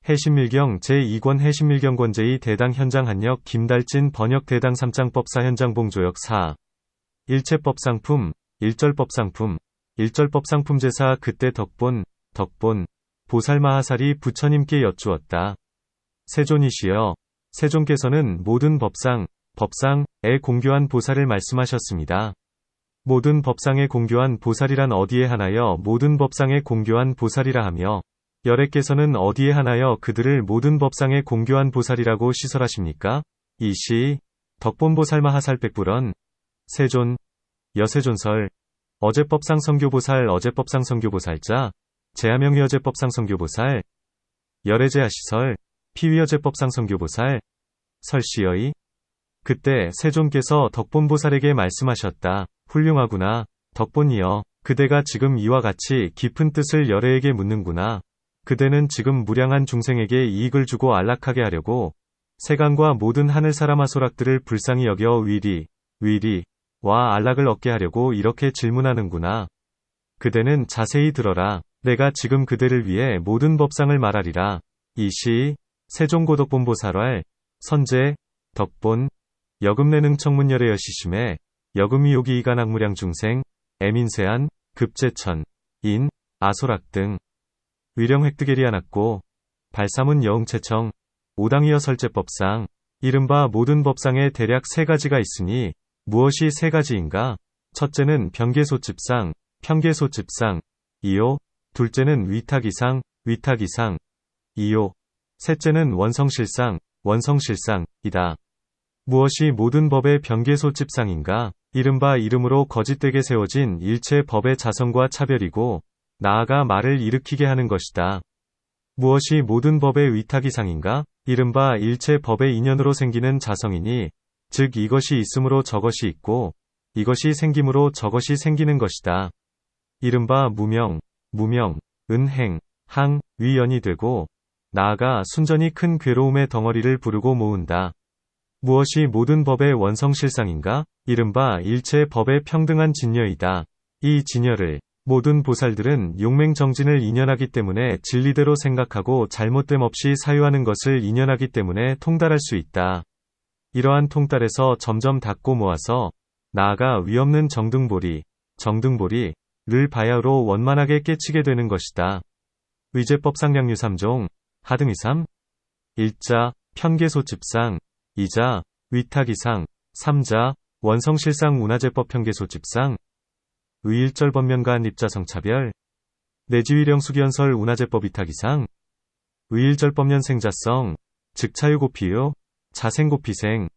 해신밀경 제2권 해신밀경 권제이 대당 현장 한역 김달진 번역 대당 3장 법사 현장 봉조역 4. 일체법상품, 일절법상품, 일절법상품 제사 그때 덕본, 보살마하살이 부처님께 여쭈었다. 세존이시여, 세존께서는 모든 법상에 공교한 보살을 말씀하셨습니다. 모든 법상에 공교한 보살이란 어디에 한하여 모든 법상에 공교한 보살이라 하며, 열애께서는 어디에 한하여 그들을 모든 법상에 공교한 보살이라고 시설하십니까? 이시, 덕본보살마하살 백불언, 세존, 여세존설, 어제법상 성교보살 어제법상 성교보살자, 제하명위 어제법상 성교보살, 열애제하시설, 피위어제법상 성교보살, 설시여이. 그때 세존께서 덕본보살에게 말씀하셨다. 훌륭하구나, 덕본이여. 그대가 지금 이와 같이 깊은 뜻을 열애에게 묻는구나. 그대는 지금 무량한 중생에게 이익을 주고 안락하게 하려고 세간과 모든 하늘사람하소락들을 불쌍히 여겨 위리와 안락을 얻게 하려고 이렇게 질문하는구나. 그대는 자세히 들어라. 내가 지금 그대를 위해 모든 법상을 말하리라. 이시, 세종고덕본보살왈, 선제, 덕본, 여금내능 청문열애 여시심에, 여금위요기 이간악무량 중생, 애민세한, 급제천, 인, 아소락 등, 위령획득에리아났고, 발사문 여응체청, 오당이여 설제법상, 이른바 모든 법상에 대략 세 가지가 있으니, 무엇이 세 가지인가? 첫째는 변계소집상, 편계소집상, 이요, 둘째는 위탁이상, 이요, 셋째는 원성실상, 이다. 무엇이 모든 법의 변계소집상인가? 이른바 이름으로 거짓되게 세워진 일체 법의 자성과 차별이고, 나아가 말을 일으키게 하는 것이다. 무엇이 모든 법의 위탁이상인가? 이른바 일체 법의 인연으로 생기는 자성이니, 즉 이것이 있으므로 저것이 있고, 이것이 생김으로 저것이 생기는 것이다. 이른바 무명, 은행, 위연이 되고, 나아가 순전히 큰 괴로움의 덩어리를 부르고 모은다. 무엇이 모든 법의 원성실상인가? 이른바 일체 법의 평등한 진여이다. 이 진여를 모든 보살들은 용맹정진을 인연하기 때문에 진리대로 생각하고 잘못됨 없이 사유하는 것을 인연하기 때문에 통달할 수 있다. 이러한 통달에서 점점 닫고 모아서 나아가 위없는 정등보리를 바야흐로 원만하게 깨치게 되는 것이다. 위제법상량류 3종, 하등이삼, 1자, 편계소집상, 2자, 위탁이상, 3자, 원성실상 운하제법 편계소집상, 의일절법면간 입자성차별, 내지위령수기연설 운하제법 위탁이상, 의일절법년 생자성, 즉 차유고피요, 자생고피생,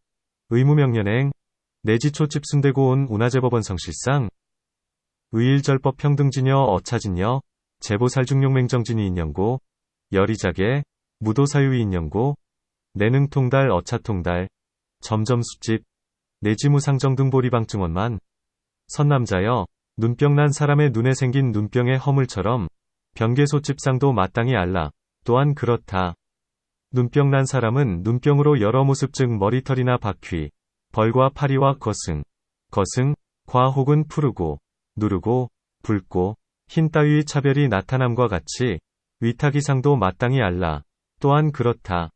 의무명년행, 내지초집순대고온 운하제법원 성실상, 의일절법 평등진여 어차진여, 제보살중용맹정진이 인연고, 열이자계, 무도사유이 인연고, 내능통달 어차통달, 점점수집, 내지무상정등보리방증원만, 선남자여, 눈병 난 사람의 눈에 생긴 눈병의 허물처럼, 변계소집상도 마땅히 알라. 또한 그렇다. 눈병 난 사람은 눈병으로 여러 모습 즉 머리털이나 바퀴, 벌과 파리와 거승, 과 혹은 푸르고, 누르고, 붉고, 흰 따위의 차별이 나타남과 같이, 위탁이상도 마땅히 알라. 또한 그렇다.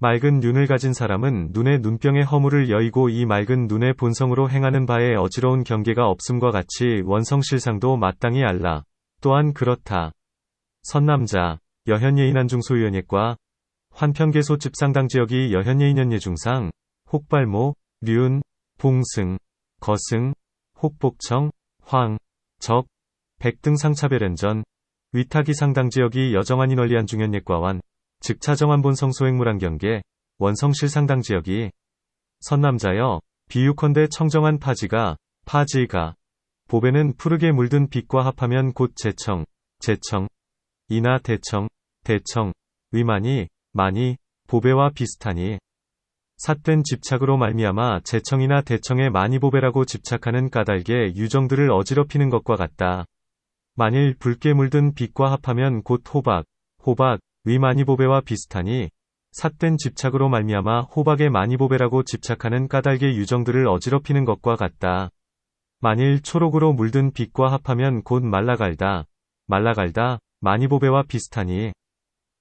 맑은 눈을 가진 사람은 눈의 눈병의 허물을 여의고 이 맑은 눈의 본성으로 행하는 바에 어지러운 경계가 없음과 같이 원성실상도 마땅히 알라. 또한 그렇다. 선남자, 여현예인한중 소유연예과, 환편계소집상당지역이 여현예인연예중상, 혹발모, 륜, 봉승, 거승, 혹복청, 황, 적, 백등 상차별연전, 위탁이상당지역이 여정한인원리한중연예과완, 즉 차정한본성 소행물한경계, 원성실상당지역이, 선남자여, 비유컨대 청정한 파지가, 보배는 푸르게 물든 빛과 합하면 곧 제청, 이나 대청, 위만이, 보배와 비슷하니, 삿된 집착으로 말미암아 제청이나 대청에 많이 보배라고 집착하는 까닭에 유정들을 어지럽히는 것과 같다. 만일 붉게 물든 빛과 합하면 곧 호박, 위 많이 보배와 비슷하니, 삿된 집착으로 말미암아 호박에 많이 보배라고 집착하는 까닭의 유정들을 어지럽히는 것과 같다. 만일 초록으로 물든 빛과 합하면 곧 말라갈다, 많이 보배와 비슷하니,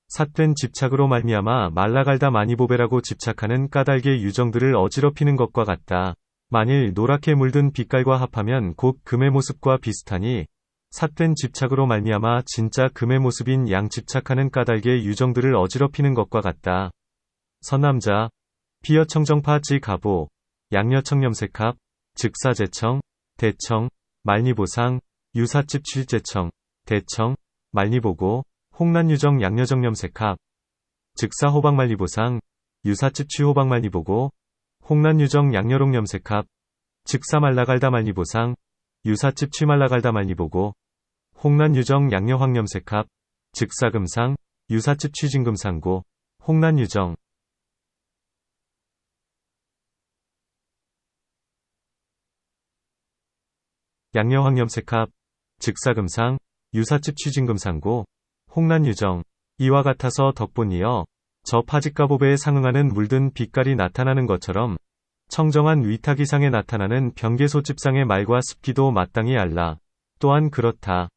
삿된 집착으로 말미암아 말라갈다 마니보베라고 집착하는 까닭의 유정들을 어지럽히는 것과 같다. 만일 노랗게 물든 빛깔과 합하면 곧 금의 모습과 비슷하니 삿된 집착으로 말미암아 진짜 금의 모습인 양 집착하는 까닭의 유정들을 어지럽히는 것과 같다. 선남자 비여청정파 지가보 양여청염색합 즉사제청 대청 말리보상 유사집 취제청 대청 말리보고 홍란유정 양여정염색합 즉사호박말리보상 유사집 취호박말리보고 홍란유정 양여롱염색합 즉사말라갈다 말리보상 유사집 취말라갈다 말리보고 홍란유정 양여황염색합 즉사금상 유사집 취진금상고 홍란유정 양여황염색합 즉사금상 유사집 취진금상고 홍란유정 이와 같아서 덕본이여 저 파직가보배에 상응하는 물든 빛깔이 나타나는 것처럼 청정한 위탁이상에 나타나는 병개소집상의 말과 습기도 마땅히 알라. 또한 그렇다.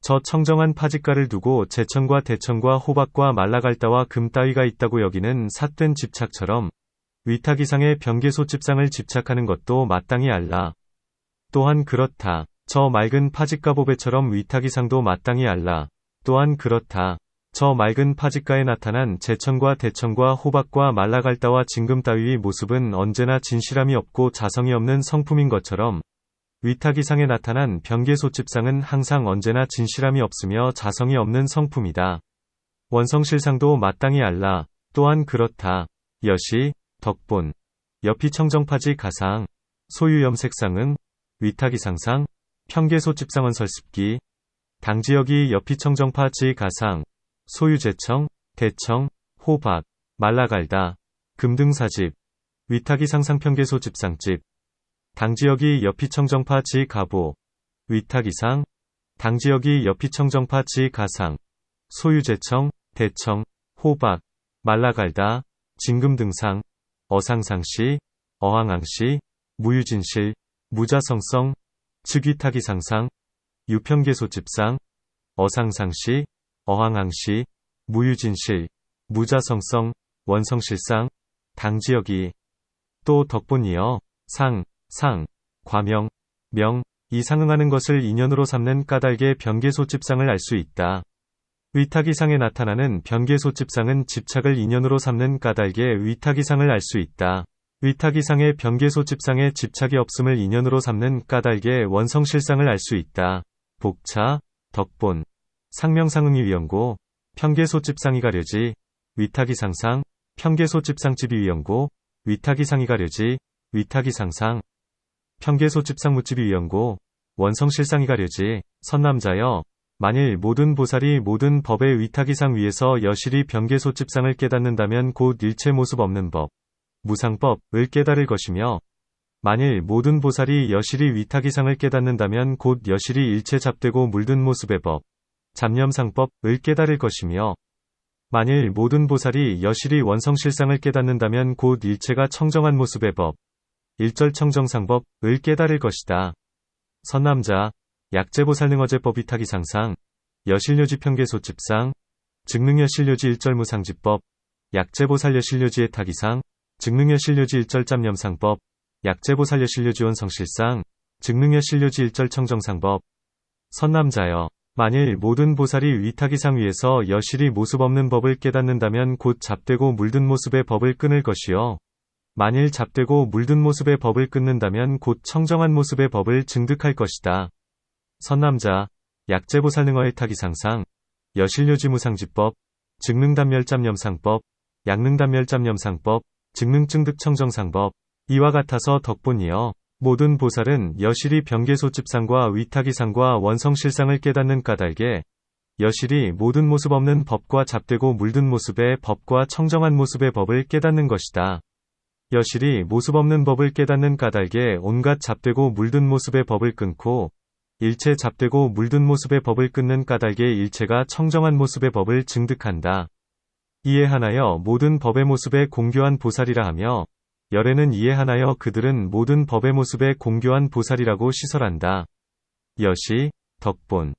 저 청정한 파직가를 두고 제청과 대청과 호박과 말라갈다와 금 따위가 있다고 여기는 삿된 집착처럼 위탁이상의 병개소집상을 집착하는 것도 마땅히 알라. 또한 그렇다. 저 맑은 파직가보배처럼 위탁이상도 마땅히 알라. 또한 그렇다. 저 맑은 파직가에 나타난 제청과 대청과 호박과 말라갈다와 진금 따위의 모습은 언제나 진실함이 없고 자성이 없는 성품인 것처럼 위탁이상에 나타난 병개소집상은 항상 언제나 진실함이 없으며 자성이 없는 성품이다. 원성실상도 마땅히 알라. 또한 그렇다. 여시, 덕본, 여피청정파지 가상, 소유염색상응, 위탁이상상, 평개소집상원설습기, 당지역이 여피청정파 지가상, 소유제청, 대청, 호박, 말라갈다, 금등사집, 위탁이상상평개소집상집, 당지역이 여피청정파 지가보, 위탁이상, 당지역이 여피청정파 지가상, 소유제청, 대청, 호박, 말라갈다, 진금등상, 어상상시, 어항항시, 무유진실, 무자성성, 즉위탁이상상, 유평개소집상, 어상상시, 어항항시, 무유진실, 무자성성, 원성실상, 당지역이 또 덕본이여 상, 과명, 명, 이 상응하는 것을 인연으로 삼는 까닭의 병개소집상을 알 수 있다. 위탁이상에 나타나는 병개소집상은 집착을 인연으로 삼는 까닭의 위탁이상을 알 수 있다. 위탁이상의 병개소집상에 집착이 없음을 인연으로 삼는 까닭의 원성실상을 알 수 있다. 복차, 덕본, 상명상응이 위연고, 평개소집상이 가려지, 위탁이상상, 평개소집상집이 위연고, 위탁이상이 가려지, 위탁이상상, 평개소집상무집이 위연고, 원성실상이 가려지, 선남자여, 만일 모든 보살이 모든 법의 위탁이상 위에서 여실히 병개소집상을 깨닫는다면 곧 일체 모습 없는 법, 무상법을 깨달을 것이며, 만일 모든 보살이 여실히 위탁이상을 깨닫는다면 곧 여실히 일체 잡되고 물든 모습의 법, 잡념상법을 깨달을 것이며, 만일 모든 보살이 여실히 원성실상을 깨닫는다면 곧 일체가 청정한 모습의 법, 일절청정상법을 깨달을 것이다. 선남자, 약제보살능어제법 위탁이상상, 여실료지평개소집상, 즉능여실료지 일절무상집법, 약제보살여실료지의 타기상, 즉능여실료지 일절짬념상법, 약제보살여실료지원성실상, 즉능여실료지 일절청정상법. 선남자여, 만일 모든 보살이 위탁이상 위에서 여실히 모습 없는 법을 깨닫는다면 곧 잡되고 물든 모습의 법을 끊을 것이요. 만일 잡되고 물든 모습의 법을 끊는다면 곧 청정한 모습의 법을 증득할 것이다. 선남자, 약제보살능어의 타기상상, 여실료지무상집법, 즉능단멸짬념상법, 약능단멸짬념상법, 즉능증득청정상법. 이와 같아서 덕본이여, 모든 보살은 여실히 병개소집상과 위탁이상과 원성실상을 깨닫는 까닭에 여실히 모든 모습 없는 법과 잡되고 물든 모습의 법과 청정한 모습의 법을 깨닫는 것이다. 여실히 모습 없는 법을 깨닫는 까닭에 온갖 잡되고 물든 모습의 법을 끊고 일체 잡되고 물든 모습의 법을 끊는 까닭에 일체가 청정한 모습의 법을 증득한다. 이에 한하여 모든 법의 모습에 공교한 보살이라 하며 열에는 이에 한하여 그들은 모든 법의 모습에 공교한 보살이라고 시설한다. 여시, 덕본,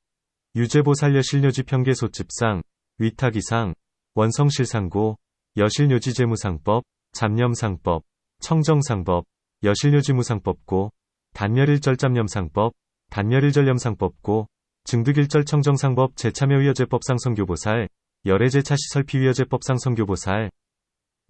유제보살여실료지평개소집상, 위탁이상, 원성실상고, 여실묘지재무상법, 잡념상법, 청정상법, 여실묘지무상법고, 단멸일절잡념상법, 단멸일절념상법고, 증득일절청정상법 제참여위여제법상 선교보살, 열애제차시설피위여제법상 선교보살.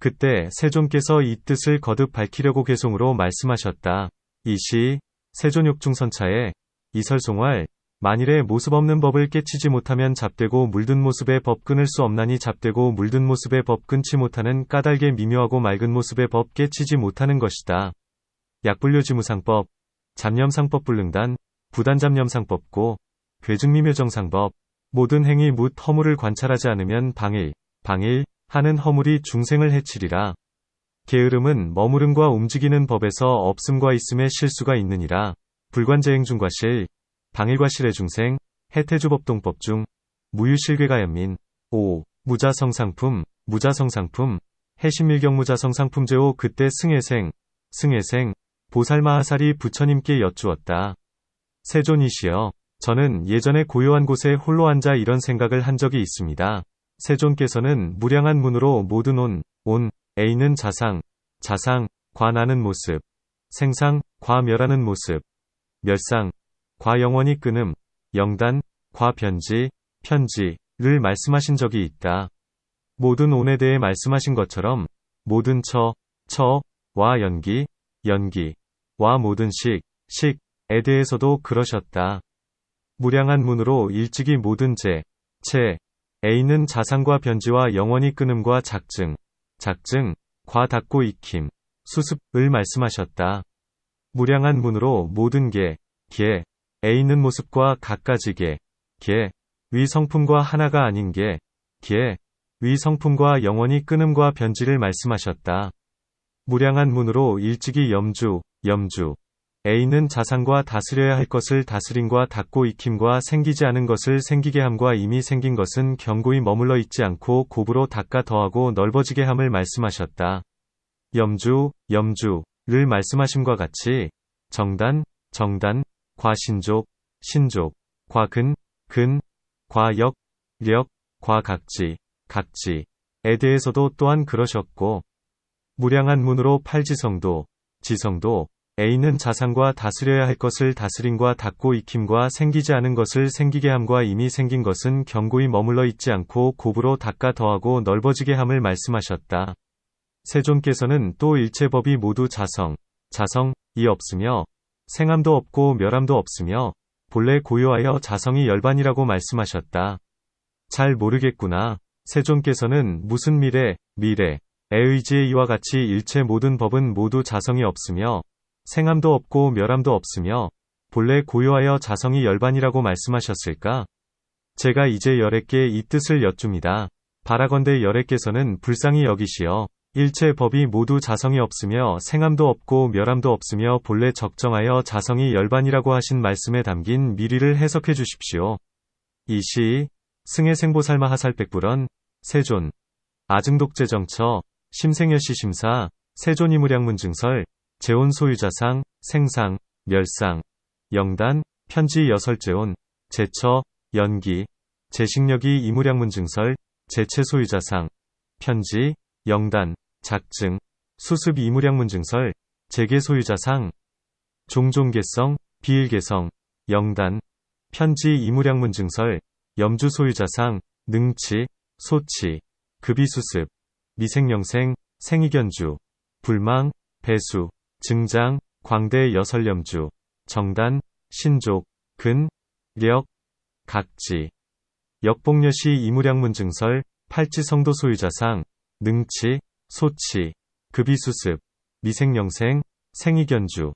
그때 세존께서 이 뜻을 거듭 밝히려고 개송으로 말씀하셨다. 이 시, 세존욕중선차에, 이설송활, 만일에 모습 없는 법을 깨치지 못하면 잡되고 물든 모습의 법 끊을 수 없나니 잡되고 물든 모습의 법 끊지 못하는 까닭에 미묘하고 맑은 모습의 법 깨치지 못하는 것이다. 약불료지무상법, 잡념상법 불능단, 부단잡념상법고, 괴증미묘정상법, 모든 행위 묻 허물을 관찰하지 않으면 방일 하는 허물이 중생을 해치리라. 게으름은 머무름과 움직이는 법에서 없음과 있음의 실수가 있느니라. 불관제행중과실, 방일과실의 중생, 해태주법동법 중, 무유실괴가연민. 5. 무자성상품, 해신밀경무자성상품 제5 그때 승혜생, 보살마하살이 부처님께 여쭈었다. 세존이시여, 저는 예전에 고요한 곳에 홀로 앉아 이런 생각을 한 적이 있습니다. 세존께서는 무량한 문으로 모든 A는 자상, 과 나는 모습, 생상, 과 멸하는 모습, 멸상, 과 영원히 끊음, 영단, 과 편지를 말씀하신 적이 있다. 모든 온에 대해 말씀하신 것처럼, 모든 와 연기와 모든 식에 대해서도 그러셨다. 무량한 문으로 일찍이 모든 A는 자상과 변지와 영원히 끊음과 작증, 과 닫고 익힘, 수습을 말씀하셨다. 무량한 문으로 모든 A는 모습과 갖가지 위 성품과 하나가 아닌 위 성품과 영원히 끊음과 변지를 말씀하셨다. 무량한 문으로 일찍이 염주, A는 자상과 다스려야 할 것을 다스림과 닫고 익힘과 생기지 않은 것을 생기게 함과 이미 생긴 것은 견고히 머물러 있지 않고 곱으로 닦아 더하고 넓어지게 함을 말씀하셨다. 염주를 말씀하심과 같이 정단, 과 신족, 과 근, 과 력, 과 각지에 대해서도 또한 그러셨고, 무량한 문으로 팔지성도, A는 자상과 다스려야 할 것을 다스림과 닫고 익힘과 생기지 않은 것을 생기게 함과 이미 생긴 것은 견고히 머물러 있지 않고 곱으로 닦아 더하고 넓어지게 함을 말씀하셨다. 세존께서는 또 일체 법이 모두 자성이 없으며 생함도 없고 멸함도 없으며 본래 고요하여 자성이 열반이라고 말씀하셨다. 잘 모르겠구나. 세존께서는 무슨 미래에 의지해 이와 같이 일체 모든 법은 모두 자성이 없으며 생함도 없고 멸함도 없으며 본래 고요하여 자성이 열반이라고 말씀하셨을까? 제가 이제 열애께 이 뜻을 여쭙니다. 바라건대 열애께서는 불쌍히 여기시어 일체 법이 모두 자성이 없으며 생함도 없고 멸함도 없으며 본래 적정하여 자성이 열반이라고 하신 말씀에 담긴 미리를 해석해 주십시오. 이 시, 승혜생보살마하살백불언, 세존, 아증독제정처, 심생여시 심사, 세존이무량문증설, 재온 소유자상, 생상, 멸상, 영단, 편지 여설재온, 제처, 연기, 제식력이 이무량문증설, 제체 소유자상, 편지, 영단, 작증, 수습 이무량문증설, 재계 소유자상, 종종개성, 비일개성, 영단, 편지 이무량문증설, 염주 소유자상, 능치, 소치, 급이수습, 미생영생, 생이견주, 불망, 배수, 증장, 광대 여설염주, 정단, 신족, 근, 력, 각지, 역복여시 이무량문증설, 팔지성도 소유자상, 능치, 소치, 급이수습, 미생영생, 생이견주,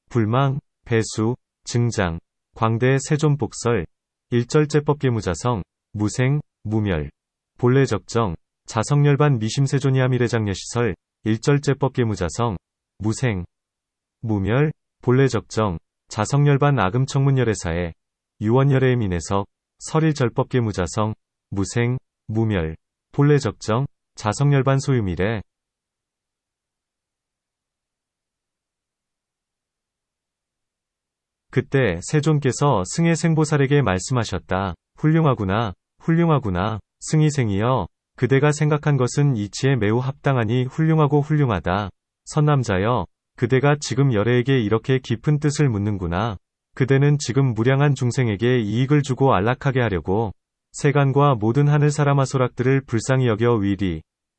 불망, 배수, 증장, 광대 세존복설, 일절제법계무자성, 무생, 무멸, 본래 적정, 자성열반 미심세존이하미래장려시설, 일절제법계무자성, 무생, 무멸, 본래 적정, 자성열반 아금청문열애사에, 유원열애의 민해석, 설일절법계무자성, 무생, 무멸, 본래 적정, 자성열반 소유미래. 그때 세존께서 승혜생보살에게 말씀하셨다. 훌륭하구나. 승희생이여, 그대가 생각한 것은 이치에 매우 합당하니 훌륭하고 훌륭하다. 선남자여, 그대가 지금 열애에게 이렇게 깊은 뜻을 묻는구나. 그대는 지금 무량한 중생에게 이익을 주고 안락하게 하려고 세간과 모든 하늘 사람 아소락들을 불쌍히 여겨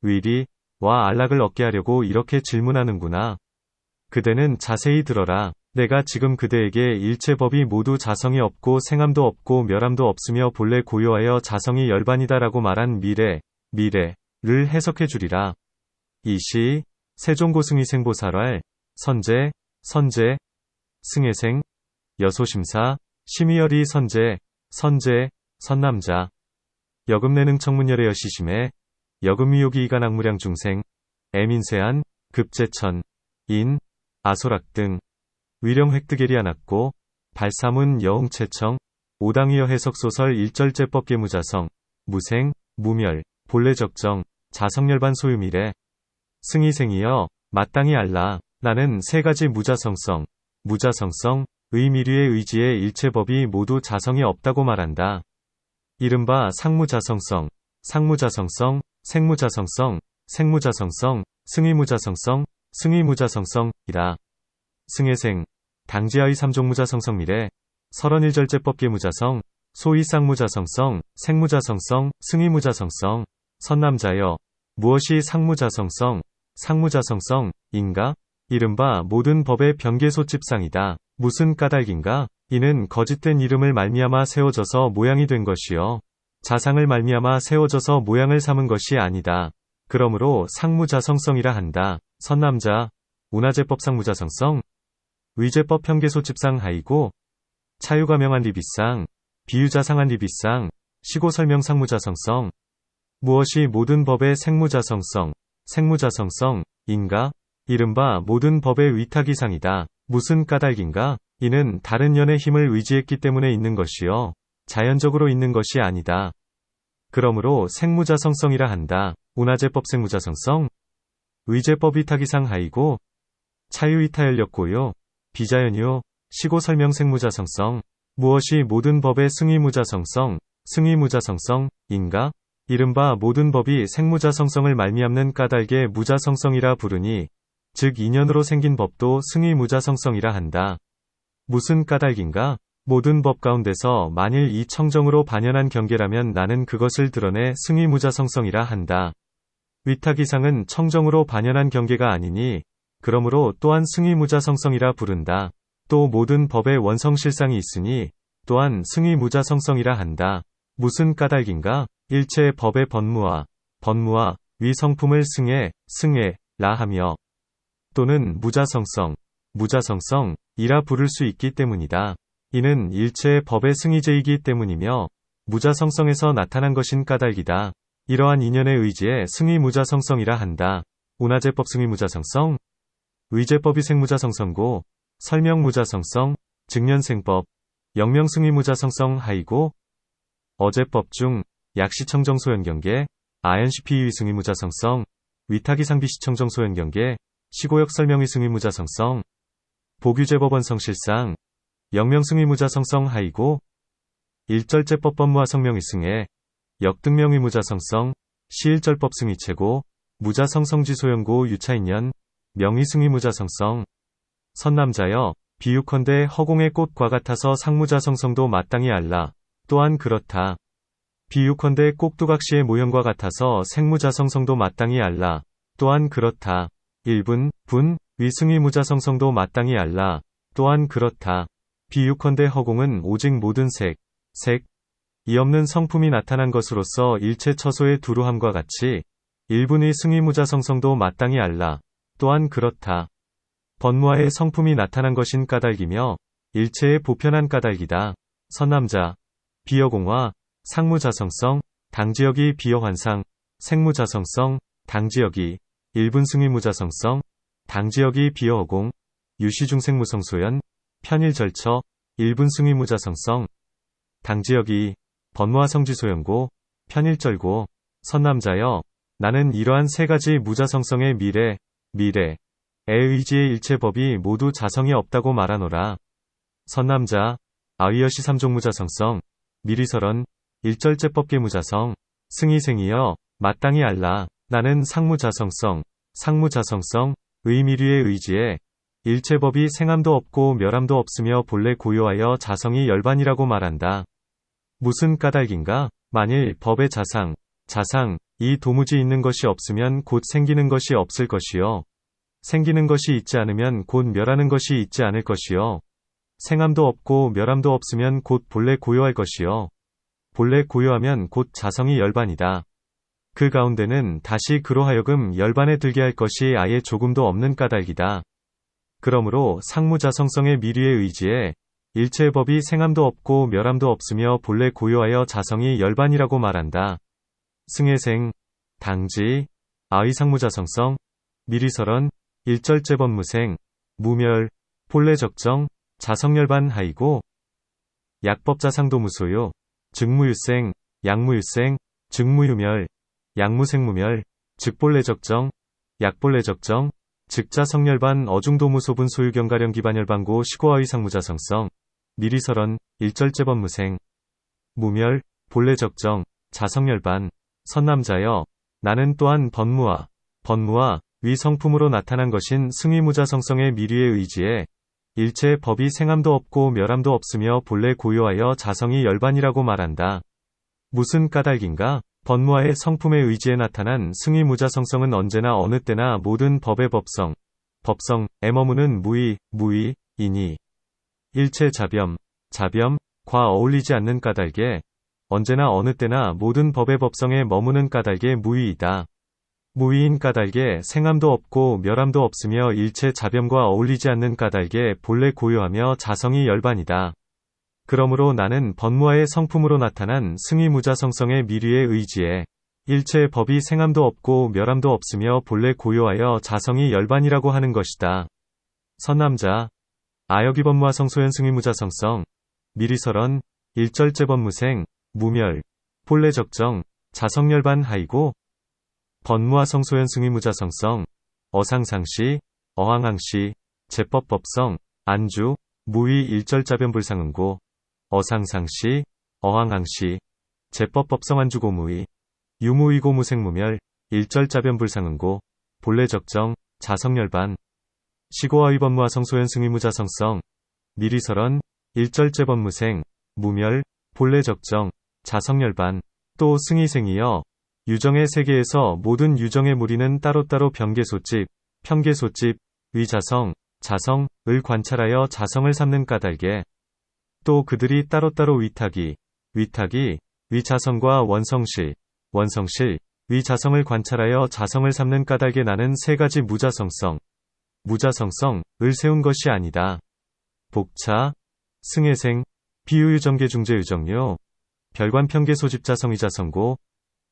위리와 안락을 얻게 하려고 이렇게 질문하는구나. 그대는 자세히 들어라. 내가 지금 그대에게 일체 법이 모두 자성이 없고 생함도 없고 멸함도 없으며 본래 고요하여 자성이 열반이다라고 말한 미래를 해석해 주리라. 이시 세종고승이생보살왈 선제 승혜생 여소심사 심의열이 선남자 여금내능 청문열의 여시심에 여금위욕이 이간악무량 중생 애민세한 급제천 인 아소락 등 위령 획득예리안았고 발사문 여홍채청 오당위여 해석소설 일절제법계무자성 무생 무멸 본래 적정 자성열반 소유미래 승희생이여 마땅히 알라. 나는 세 가지 무자성성 의미류의 의지에 일체법이 모두 자성이 없다고 말한다. 이른바 상무자성성, 생무자성성, 승의무자성성이라. 승혜생, 당지하의 삼종무자성성미래, 설언일절제법계무자성, 소위 쌍무자성성, 생무자성성, 승의무자성성. 선남자여, 무엇이 상무자성성인가? 이른바 모든 법의 변계소집상이다. 무슨 까닭인가? 이는 거짓된 이름을 말미암아 세워져서 모양이 된 것이요. 자상을 말미암아 세워져서 모양을 삼은 것이 아니다. 그러므로 상무자성성이라 한다. 선남자, 운하제법 상무자성성, 위제법 현계소집상 하이고, 차유가명한 리비상, 비유자상한 리비상, 시고설명 상무자성성. 무엇이 모든 법의 생무자성성인가? 이른바 모든 법의 위탁이상이다. 무슨 까닭인가? 이는 다른 연의 힘을 의지했기 때문에 있는 것이요. 자연적으로 있는 것이 아니다. 그러므로 생무자성성이라 한다. 운하제법 생무자성성, 위제법 위탁이상 하이고, 차유위타연력고요, 비자연요, 시고설명 생무자성성. 무엇이 모든 법의 승의무자성성인가? 이른바 모든 법이 생무자성성을 말미암는 까닭에 무자성성이라 부르니, 즉 인연으로 생긴 법도 승의무자성성이라 한다. 무슨 까닭인가? 모든 법 가운데서 만일 이 청정으로 반연한 경계라면 나는 그것을 드러내 승의무자성성이라 한다. 위탁이상은 청정으로 반연한 경계가 아니니, 그러므로 또한 승의무자성성이라 부른다. 또 모든 법에 원성실상이 있으니, 또한 승의무자성성이라 한다. 무슨 까닭인가? 일체의 법의 번무와 위성품을 승해라 하며 또는 무자성성이라 부를 수 있기 때문이다. 이는 일체의 법의 승의제이기 때문이며 무자성성에서 나타난 것인 까닭이다. 이러한 인연의 의지에 승의무자성성이라 한다. 운하제법 승의무자성성, 위제법이 생무자성성고, 설명무자성성, 증년생법, 영명승의무자성성 하이고, 어제법 중 약시청정소연경계, 아연시피의 승의무자성성, 위탁이상비시청정소연경계, 시고역 설명의 승의무자성성, 보규제법원성실상, 영명승의무자성성 하이고, 일절제법 법무화성명의 승해, 역등명의무자성성, 시일절법 승의체고, 무자성성지소연고 유차인연, 명의승의무자성성. 선남자여, 비유컨대 허공의 꽃과 같아서 상무자성성도 마땅히 알라. 또한 그렇다. 비유컨대 꼭두각시의 모형과 같아서 생무자성성도 마땅히 알라. 또한 그렇다. 위승의무자성성도 마땅히 알라. 또한 그렇다. 비유컨대 허공은 오직 모든 색이 없는 성품이 나타난 것으로서 일체 처소의 두루함과 같이 일분의 승의무자성성도 마땅히 알라. 또한 그렇다. 번무화의 성품이 나타난 것인 까닭이며 일체의 보편한 까닭이다. 선남자, 비여공화, 상무자성성, 당지역이 비여환상, 생무자성성, 당지역이 일분승의무자성성, 당지역이 비여허공, 유시중생무성소연, 편일절처, 일분승의무자성성, 당지역이 번무화성지소연고, 편일절고. 선남자여, 나는 이러한 세 가지 무자성성의 미래에 의지의 일체법이 모두 자성이 없다고 말하노라. 선남자, 아위여시 삼종무자성성, 미리설언, 일절제법계무자성, 승희생이여, 마땅히 알라. 나는 상무자성성, 의미류의 의지에 일체법이 생함도 없고 멸함도 없으며 본래 고요하여 자성이 열반이라고 말한다. 무슨 까닭인가? 만일 법의 자상이 도무지 있는 것이 없으면 곧 생기는 것이 없을 것이요. 생기는 것이 있지 않으면 곧 멸하는 것이 있지 않을 것이요. 생함도 없고 멸함도 없으면 곧 본래 고요할 것이요. 본래 고요하면 곧 자성이 열반이다. 그 가운데는 다시 그로 하여금 열반에 들게 할 것이 아예 조금도 없는 까닭이다. 그러므로 상무자성성의 미류의 의지에 일체의 법이 생함도 없고 멸함도 없으며 본래 고요하여 자성이 열반이라고 말한다. 승해생, 당지, 아의상무자성성, 미리설언, 일절제법무생, 무멸, 본래 적정, 자성열반 하이고, 약법자상도무소요, 즉무유생, 약무유생, 즉무유멸, 약무생무멸, 즉본래 적정, 약본래 적정, 즉자성열반 어중도무소분 소유경가령 기반열반고 시고아의 상무자성성, 미리설언, 일절제법무생, 무멸, 본래 적정, 자성열반, 선남자여, 나는 또한 번무와 위 성품으로 나타난 것인 승위무자성성의 미류의 의지에 일체의 법이 생함도 없고 멸함도 없으며 본래 고요하여 자성이 열반이라고 말한다. 무슨 까닭인가? 번무와의 성품의 의지에 나타난 승위무자성성은 언제나 어느 때나 모든 법의 법성에 머무는 무의이니 일체 자변과 어울리지 않는 까닭에 언제나 어느 때나 모든 법의 법성에 머무는 까닭에 무의이다. 무의인 까닭에 생함도 없고 멸함도 없으며 일체 자변과 어울리지 않는 까닭에 본래 고요하며 자성이 열반이다. 그러므로 나는 번무와의 성품으로 나타난 승위무자성성의 미류의 의지에 일체의 법이 생함도 없고 멸함도 없으며 본래 고요하여 자성이 열반이라고 하는 것이다. 선남자, 아여기번무와 성소현 승위무자성성, 미리설언, 일절제법무생, 무멸, 본래 적정, 자성열반 하이고, 번무와 성소현 승위무자성성, 어상상시, 어항항시, 제법법성, 안주, 무의 일절자변불상응고, 어상상시, 어항항시, 제법법성안주고무의, 유무의고무생무멸, 일절자변불상응고, 본래 적정, 자성열반, 시고아의번무와 성소현 승위무자성성, 미리설언, 일절제법무생, 무멸, 본래 적정, 자성열반, 또 승의생이여, 유정의 세계에서 모든 유정의 무리는 따로따로 변계소집, 편계소집, 자성을 관찰하여 자성을 삼는 까닭에 또 그들이 따로따로 위자성과 원성실, 위자성을 관찰하여 자성을 삼는 까닭에 나는 세 가지 무자성성을 세운 것이 아니다. 복차, 승해생, 비유유정계중재유정료, 별관편계소집자성이자성고,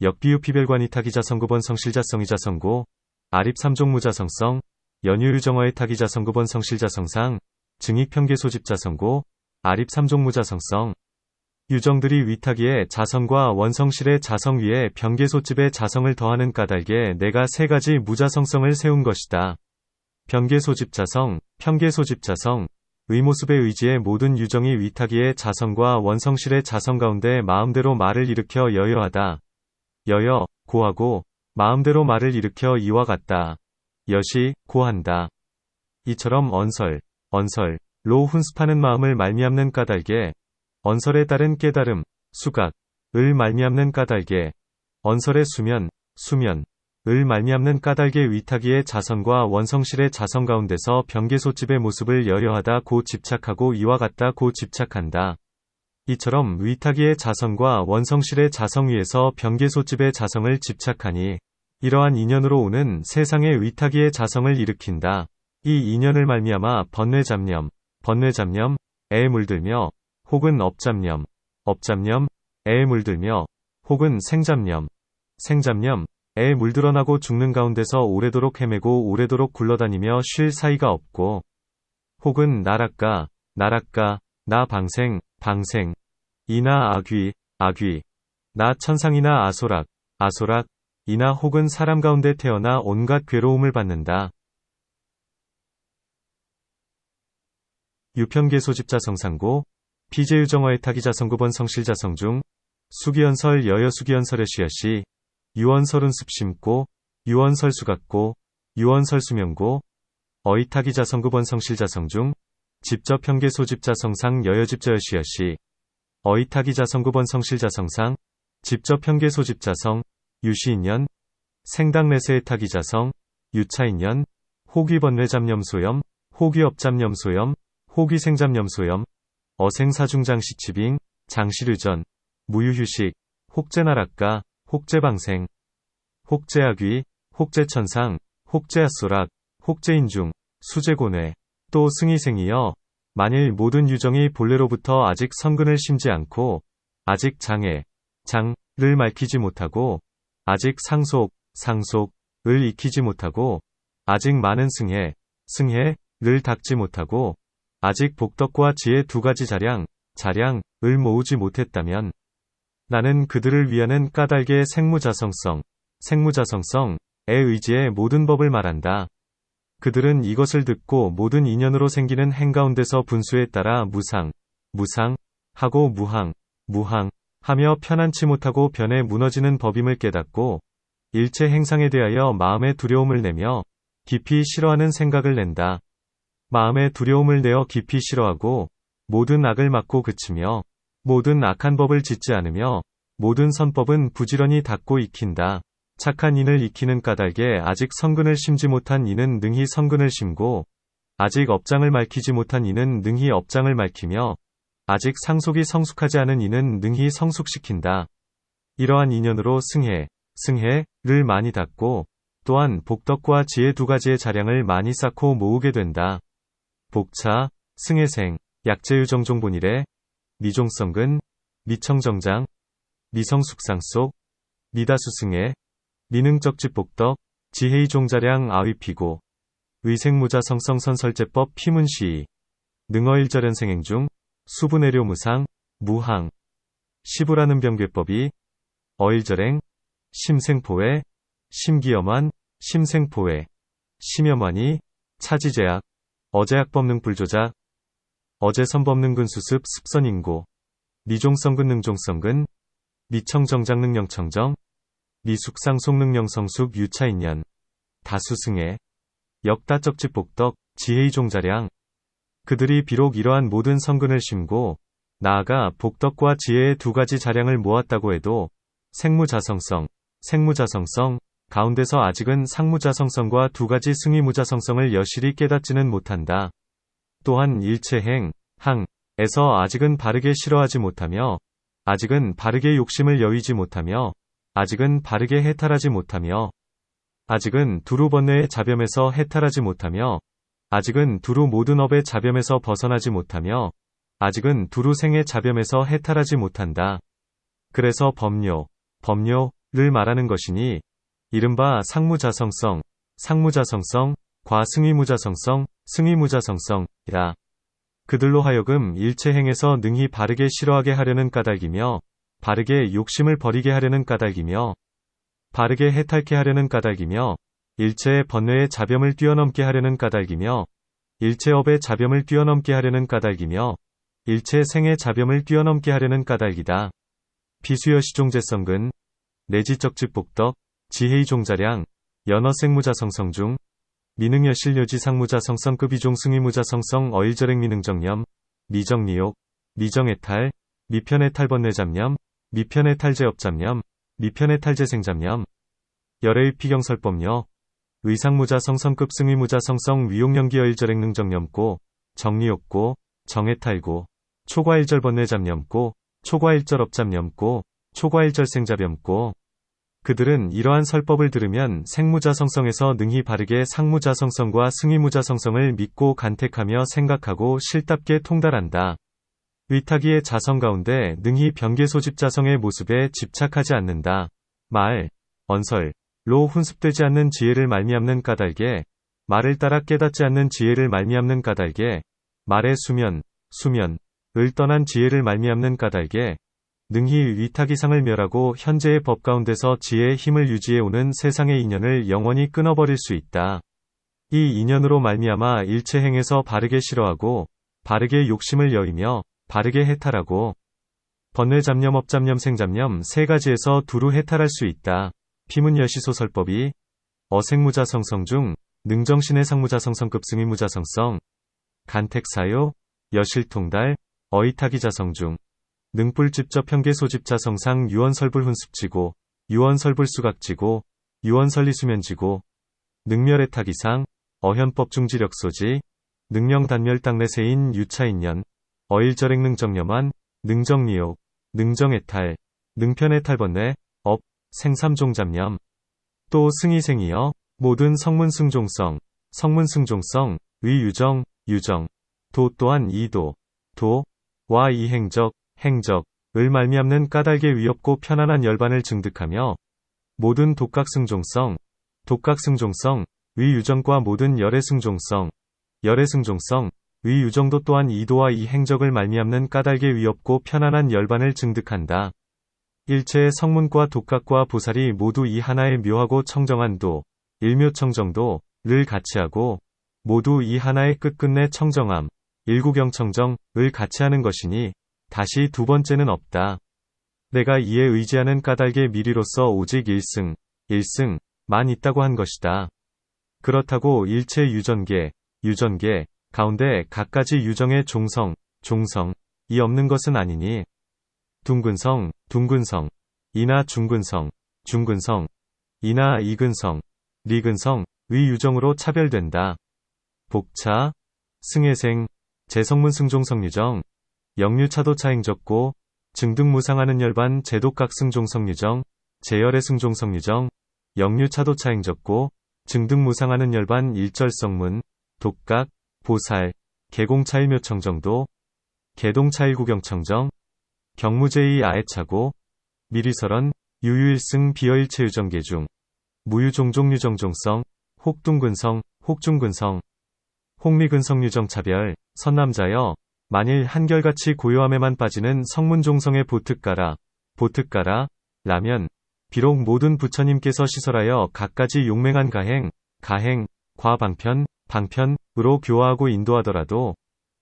역비유피별관이타기자성고번 성실자성이자성고, 아립삼종무자성성, 연유유정어의 타기자성고번 성실자성상, 증익편계소집자성고, 아립삼종무자성성. 유정들이 위타기의 자성과 원성실의 자성 위에 변계소집의 자성을 더하는 까닭에 내가 세 가지 무자성성을 세운 것이다. 변계소집자성, 편계소집자성, 의모습의 의지에 모든 유정이 위타기의 자성과 원성실의 자성 가운데 마음대로 말을 일으켜 여여하다. 고하고, 마음대로 말을 일으켜 이와 같다. 고한다. 이처럼 언설로 훈습하는 마음을 말미암는 까닭에, 언설에 따른 깨달음, 수각을 말미암는 까닭에, 언설의 수면을 말미암는 까닭에 위타기의 자성과 원성실의 자성 가운데서 변계소집의 모습을 여여하다 고 집착하고 이와 같다 고 집착한다. 이처럼 위타기의 자성과 원성실의 자성 위에서 변계소집의 자성을 집착하니 이러한 인연으로 오는 세상의 위타기의 자성을 일으킨다. 이 인연을 말미암아 번뇌잡념에 물들며 혹은 업잡념에 물들며 혹은 생잡념에 물들어나고 죽는 가운데서 오래도록 헤매고 오래도록 굴러다니며 쉴 사이가 없고 혹은 나락가, 나 방생, 이나 악귀, 나 천상이나 아소락, 이나 혹은 사람 가운데 태어나 온갖 괴로움을 받는다. 유편계소집자성상고, 피제유정어의 타기자성고번 성실자성중, 수기연설 여여수기연설의 쉬여시, 유언설운습 심고, 유언설수 갖고, 유언설수 명고, 어이타기자성급원 성실자성중, 집접 현계소집자성상 여여집자여시여시, 어이타기자성급원 성실자성상, 집접 현계소집자성, 유시인연, 생당내세의타기자성, 유차인연, 호귀번뇌잡념소염, 호귀업잡념소염, 호귀생잡념소염, 어생사중장시치빙, 장시류전, 무유휴식, 혹제나락가, 혹제방생, 혹제악귀, 혹제천상, 혹제앗소락, 혹제인중, 수제고뇌, 또 승희생이여, 만일 모든 유정이 본래로부터 아직 성근을 심지 않고, 아직 장을 밝히지 못하고, 아직 상속을 익히지 못하고, 아직 많은 승해를 닦지 못하고, 아직 복덕과 지혜 두 가지 자량을 모으지 못했다면, 나는 그들을 위하는 까닭의 생무자성성의 의지의 모든 법을 말한다. 그들은 이것을 듣고 모든 인연으로 생기는 행가운데서 분수에 따라 무상하고 무항하며 편안치 못하고 변해 무너지는 법임을 깨닫고, 일체 행상에 대하여 마음의 두려움을 내며 깊이 싫어하는 생각을 낸다. 마음의 두려움을 내어 깊이 싫어하고, 모든 악을 막고 그치며, 모든 악한 법을 짓지 않으며, 모든 선법은 부지런히 닦고 익힌다. 착한 인을 익히는 까닭에 아직 성근을 심지 못한 이는 능히 성근을 심고, 아직 업장을 밝히지 못한 이는 능히 업장을 밝히며, 아직 상속이 성숙하지 않은 이는 능히 성숙시킨다. 이러한 인연으로 승해를 많이 닦고, 또한 복덕과 지혜 두 가지의 자량을 많이 쌓고 모으게 된다. 복차, 승해생, 약재유정종본일에, 미종성근, 미청정장, 미성숙상속, 미다수승해, 미능적집복덕, 지혜이종자량 아위피고, 의생무자성성선설제법 피문시이, 능어일절연생행중, 수분해료무상, 무항, 시부라는 병괴법이, 어일절행, 심생포회, 심기염환, 심생포회, 심염환이, 차지제약, 어제약법능불조작, 어제선법능근수습 습선인고, 미종성근 능종성근, 미청정장능영청정, 미숙상속능영성숙 유차인연, 다수승해, 역다적집복덕, 지혜이종자량. 그들이 비록 이러한 모든 성근을 심고, 나아가 복덕과 지혜의 두 가지 자량을 모았다고 해도, 생무자성성 가운데서 아직은 상무자성성과 두 가지 승위무자성성을 여실히 깨닫지는 못한다. 또한 일체 항에서 아직은 바르게 싫어하지 못하며, 아직은 바르게 욕심을 여위지 못하며, 아직은 바르게 해탈하지 못하며, 아직은 두루 번뇌의 자범에서 해탈하지 못하며, 아직은 두루 모든 업의 자범에서 벗어나지 못하며, 아직은 두루 생의 자범에서 해탈하지 못한다. 그래서 법료를 말하는 것이니, 이른바 상무자성성, 과 승위무자성성이라. 그들로 하여금 일체 행에서 능히 바르게 싫어하게 하려는 까닭이며, 바르게 욕심을 버리게 하려는 까닭이며, 바르게 해탈케 하려는 까닭이며, 일체의 번뇌의 자범을 뛰어넘게 하려는 까닭이며, 일체업의 자범을 뛰어넘게 하려는 까닭이며, 일체 생의 자범을 뛰어넘게 하려는 까닭이다. 비수여시종재성근, 내지적집복덕, 지혜이종자량, 연어생무자성성중, 미능여실요지상무자성성급이종승위무자성성 어일절행미능정념, 미정리욕, 미정해탈, 미편해탈번뇌잡념, 미편해탈제업잡념, 미편해탈제생잡념, 열애의피경설법녀, 의상무자성성급 승위무자성성 위용연기어일절행능정념고, 정리욕고, 정해탈고, 초과일절번뇌잡념고, 초과일절업잡념고, 초과일절생잡염고. 그들은 이러한 설법을 들으면 생무자성성에서 능히 바르게 상무자성성과 승위무자성성을 믿고 간택하며 생각하고 실답게 통달한다. 위타기의 자성 가운데 능히 병계소집자성의 모습에 집착하지 않는다. 언설로 훈습되지 않는 지혜를 말미암는 까닭에, 말을 따라 깨닫지 않는 지혜를 말미암는 까닭에, 말의 수면을 떠난 지혜를 말미암는 까닭에, 능히 위타기상을 멸하고 현재의 법 가운데서 지혜의 힘을 유지해 오는 세상의 인연을 영원히 끊어버릴 수 있다. 이 인연으로 말미암아 일체 행에서 바르게 싫어하고, 바르게 욕심을 여이며, 바르게 해탈하고, 번뇌잡념 업잡념 생잡념 세 가지에서 두루 해탈할 수 있다. 피문여시소설법이 어생무자성성 중 능정신의 상무자성성급 승위무자성성 간택사요 여실통달 어이타기자성 중 능불집접 현계소집자성상 유언설불훈습지고 유언설불수각지고 유언설리수면지고 능멸의타기상 어현법중지력소지 능령단멸당내세인 유차인연 어일절액능정념한 능정미옥 능정해탈 능편해탈번뇌 업 생삼종잡념 또 승이생이여 모든 성문승종성 성문승종성 위유정 유정 도 또한 이도 도와 이행적 행적을 말미암는 까닭의 위협고 편안한 열반을 증득하며 모든 독각승종성 독각승종성 위유정과 모든 열애승종성 열애승종성 위유정도 또한 이도와 이행적을 말미암는 까닭의 위협고 편안한 열반을 증득한다. 일체의 성문과 독각과 보살이 모두 이 하나의 묘하고 청정한 도, 일묘청정도를 같이 하고 모두 이 하나의 끝끝내 청정함, 일구경청정을 같이 하는 것이니 다시 두 번째는 없다. 내가 이에 의지하는 까닭의 미리로서 오직 일승만 있다고 한 것이다. 그렇다고 일체 유전계 가운데 갖가지 유정의 종성이 없는 것은 아니니 둥근성, 이나 중근성, 이나 이근성, 리근성, 위유정으로 차별된다. 복차, 승해생, 재성문승종성유정, 영유차도차행적고, 증등무상하는 열반 제독각승종성유정, 제열의 승종성유정, 영유차도차행적고, 증등무상하는 열반 일절성문, 독각, 보살, 개공차일묘청정도, 개동차일구경청정, 경무제의 아애차고, 미리설언, 유유일승 비어일체유정계 중, 무유종종유정종성, 혹둥근성, 혹중근성, 혹미근성유정차별, 선남자여, 만일 한결같이 고요함에만 빠지는 성문종성의 보특가라, 라면, 비록 모든 부처님께서 시설하여 갖가지 용맹한 가행, 방편으로 교화하고 인도하더라도,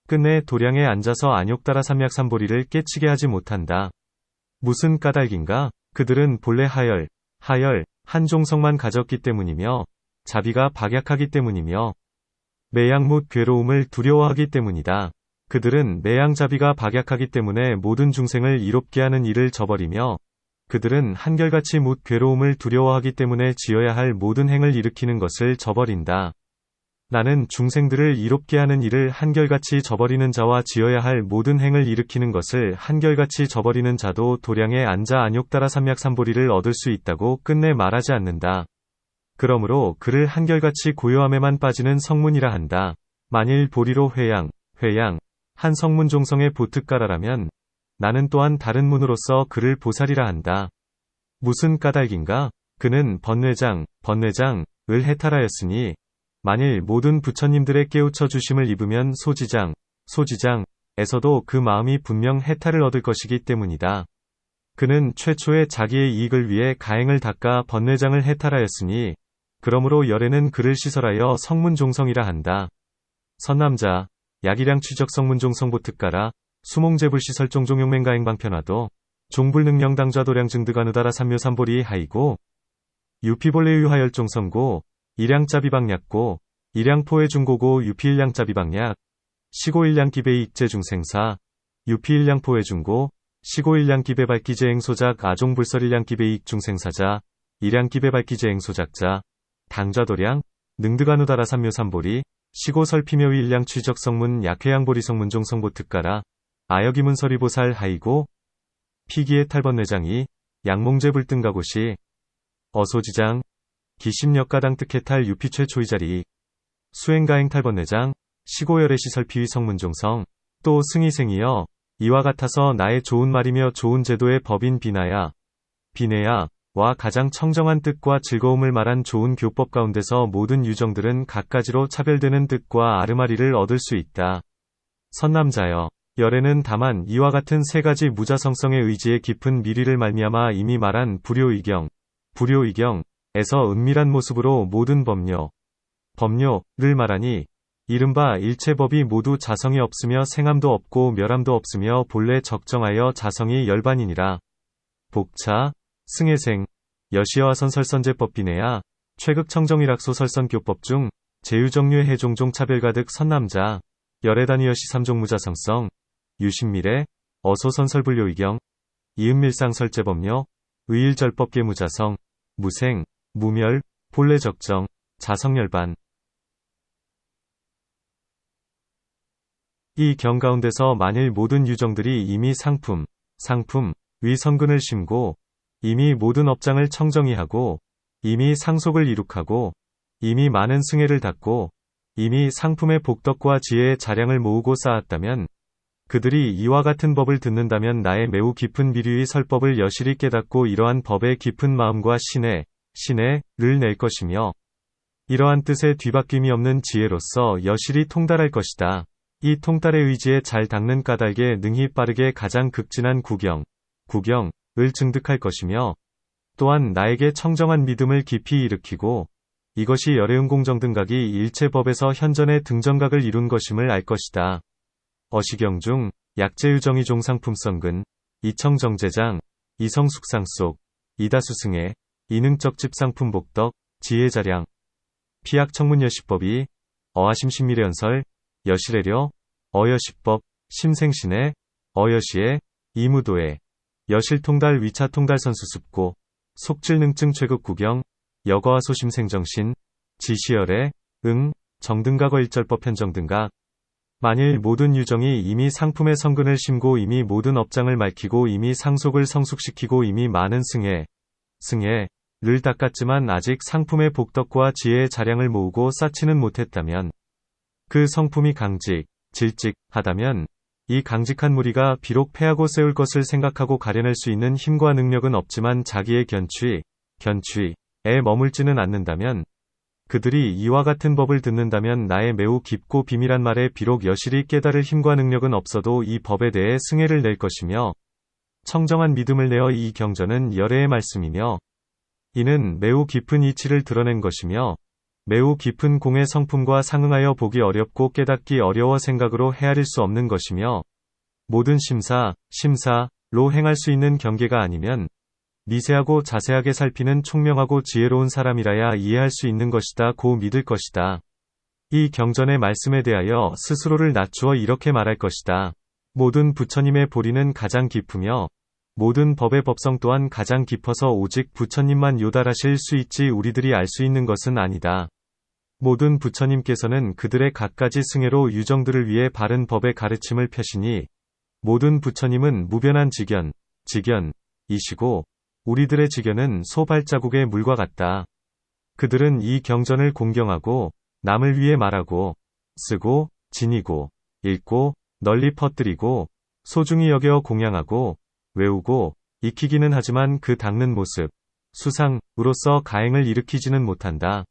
끝내 도량에 앉아서 안욕따라 삼약삼보리를 깨치게 하지 못한다. 무슨 까닭인가? 그들은 본래 하열, 한 종성만 가졌기 때문이며, 자비가 박약하기 때문이며, 매양 묻 괴로움을 두려워하기 때문이다. 그들은 매양자비가 박약하기 때문에 모든 중생을 이롭게 하는 일을 저버리며, 그들은 한결같이 묻 괴로움을 두려워하기 때문에 지어야 할 모든 행을 일으키는 것을 저버린다. 나는 중생들을 이롭게 하는 일을 한결같이 저버리는 자와 지어야 할 모든 행을 일으키는 것을 한결같이 저버리는 자도 도량에 앉아 안욕따라 삼약삼보리를 얻을 수 있다고 끝내 말하지 않는다. 그러므로 그를 한결같이 고요함에만 빠지는 성문이라 한다. 만일 보리로 회양, 한 성문종성의 보특가라라면 나는 또한 다른 문으로서 그를 보살이라 한다. 무슨 까닭인가? 그는 번뇌장을 해탈하였으니 만일 모든 부처님들의 깨우쳐 주심을 입으면 소지장에서도 그 마음이 분명 해탈을 얻을 것이기 때문이다. 그는 최초의 자기의 이익을 위해 가행을 닦아 번뇌장을 해탈하였으니 그러므로 열애는 그를 시설하여 성문종성이라 한다. 선남자, 약이량 취적 성문종성보특가라, 수몽제불시설종종용맹가행방편화도, 종불능령당좌도량 증득아누다라 삼묘삼보리 하이고, 유피볼레유하열종성고, 일양짜비방약고, 일양포해중고고 유피일양짜비방약, 시고일양기배이익제중생사, 유피일양포해중고, 시고일양기배발기제행소작 아종불설일양기배이익중생사자, 일양기배발기제행소작자, 당좌도량, 능득아누다라 삼묘삼보리, 시고설피묘일량 취적성문 약회양보리성문종성보특가라, 아여기문서리보살 하이고, 피기의 탈번뇌장이, 양몽제불등가고시, 어소지장, 기심역가당 특해탈 유피최초이자리, 수행가행 탈번뇌장, 시고열의 시설피위 성문종성, 또 승이생이여, 이와 같아서 나의 좋은 말이며 좋은 제도의 법인 비내야와 가장 청정한 뜻과 즐거움을 말한 좋은 교법 가운데서 모든 유정들은 갖가지로 차별되는 뜻과 아르마리를 얻을 수 있다. 선남자여, 열애는 다만 이와 같은 세 가지 무자성성의 의지의 깊은 미리를 말미암아 이미 말한 불효이경에서 은밀한 모습으로 모든 법료를 말하니 이른바 일체법이 모두 자성이 없으며 생함도 없고 멸함도 없으며 본래 적정하여 자성이 열반이니라. 복차, 승해생, 여시여와 선설선제법 비내야, 최극청정일학소 설선교법 중, 제유정류의 해종종 차별가득 선남자, 열애단위 여시 삼종무자성성, 유신미래, 어소선설불료의경, 이음밀상설제법려, 의일절법계무자성, 무생, 무멸, 본래적정, 자성열반. 이 경 가운데서 만일 모든 유정들이 이미 상품, 위 선근을 심고, 이미 모든 업장을 청정히 하고, 이미 상속을 이룩하고, 이미 많은 승회를 닦고, 이미 상품의 복덕과 지혜의 자량을 모으고 쌓았다면, 그들이 이와 같은 법을 듣는다면 나의 매우 깊은 비류의 설법을 여실히 깨닫고 이러한 법의 깊은 마음과 신뢰를 낼 것이며, 이러한 뜻의 뒤바뀜이 없는 지혜로서 여실히 통달할 것이다. 이 통달의 의지에 잘 닦는 까닭에 능히 빠르게 가장 극진한 구경을 증득할 것이며, 또한 나에게 청정한 믿음을 깊이 일으키고, 이것이 열애응공정 등각이 일체 법에서 현전의 등정각을 이룬 것임을 알 것이다. 어시경 중, 약제유정의 종상품성근, 이청정제장, 이성숙상속, 이다수승의, 이능적 집상품복덕, 지혜자량, 피약청문여시법이, 어하심신미래연설, 여실애려, 어여시법, 심생신의, 어여시의, 이무도의, 여실통달 위차통달선수습고, 속질능증 최극구경, 여거하소심생정신, 지시열애, 정등각어 일절법 현정등각. 만일 모든 유정이 이미 상품의 성근을 심고 이미 모든 업장을 밝히고 이미 상속을 성숙시키고 이미 많은 승혜를 닦았지만 아직 상품의 복덕과 지혜의 자량을 모으고 쌓지는 못했다면, 그 성품이 질직하다면, 이 강직한 무리가 비록 패하고 세울 것을 생각하고 가려낼 수 있는 힘과 능력은 없지만 자기의 견취에 머물지는 않는다면, 그들이 이와 같은 법을 듣는다면 나의 매우 깊고 비밀한 말에 비록 여실히 깨달을 힘과 능력은 없어도 이 법에 대해 승혜를 낼 것이며, 청정한 믿음을 내어 이 경전은 열애의 말씀이며, 이는 매우 깊은 이치를 드러낸 것이며, 매우 깊은 공의 성품과 상응하여 보기 어렵고 깨닫기 어려워 생각으로 헤아릴 수 없는 것이며, 모든 심사로 행할 수 있는 경계가 아니면, 미세하고 자세하게 살피는 총명하고 지혜로운 사람이라야 이해할 수 있는 것이다 고 믿을 것이다. 이 경전의 말씀에 대하여 스스로를 낮추어 이렇게 말할 것이다. 모든 부처님의 보리는 가장 깊으며, 모든 법의 법성 또한 가장 깊어서 오직 부처님만 요달하실 수 있지 우리들이 알 수 있는 것은 아니다. 모든 부처님께서는 그들의 갖가지 승혜로 유정들을 위해 바른 법의 가르침을 펴시니, 모든 부처님은 무변한 직견이시고, 우리들의 직견은 소 발자국의 물과 같다. 그들은 이 경전을 공경하고, 남을 위해 말하고, 쓰고, 지니고, 읽고, 널리 퍼뜨리고, 소중히 여겨 공양하고, 외우고, 익히기는 하지만 그 닦는 모습, 수상으로서 가행을 일으키지는 못한다.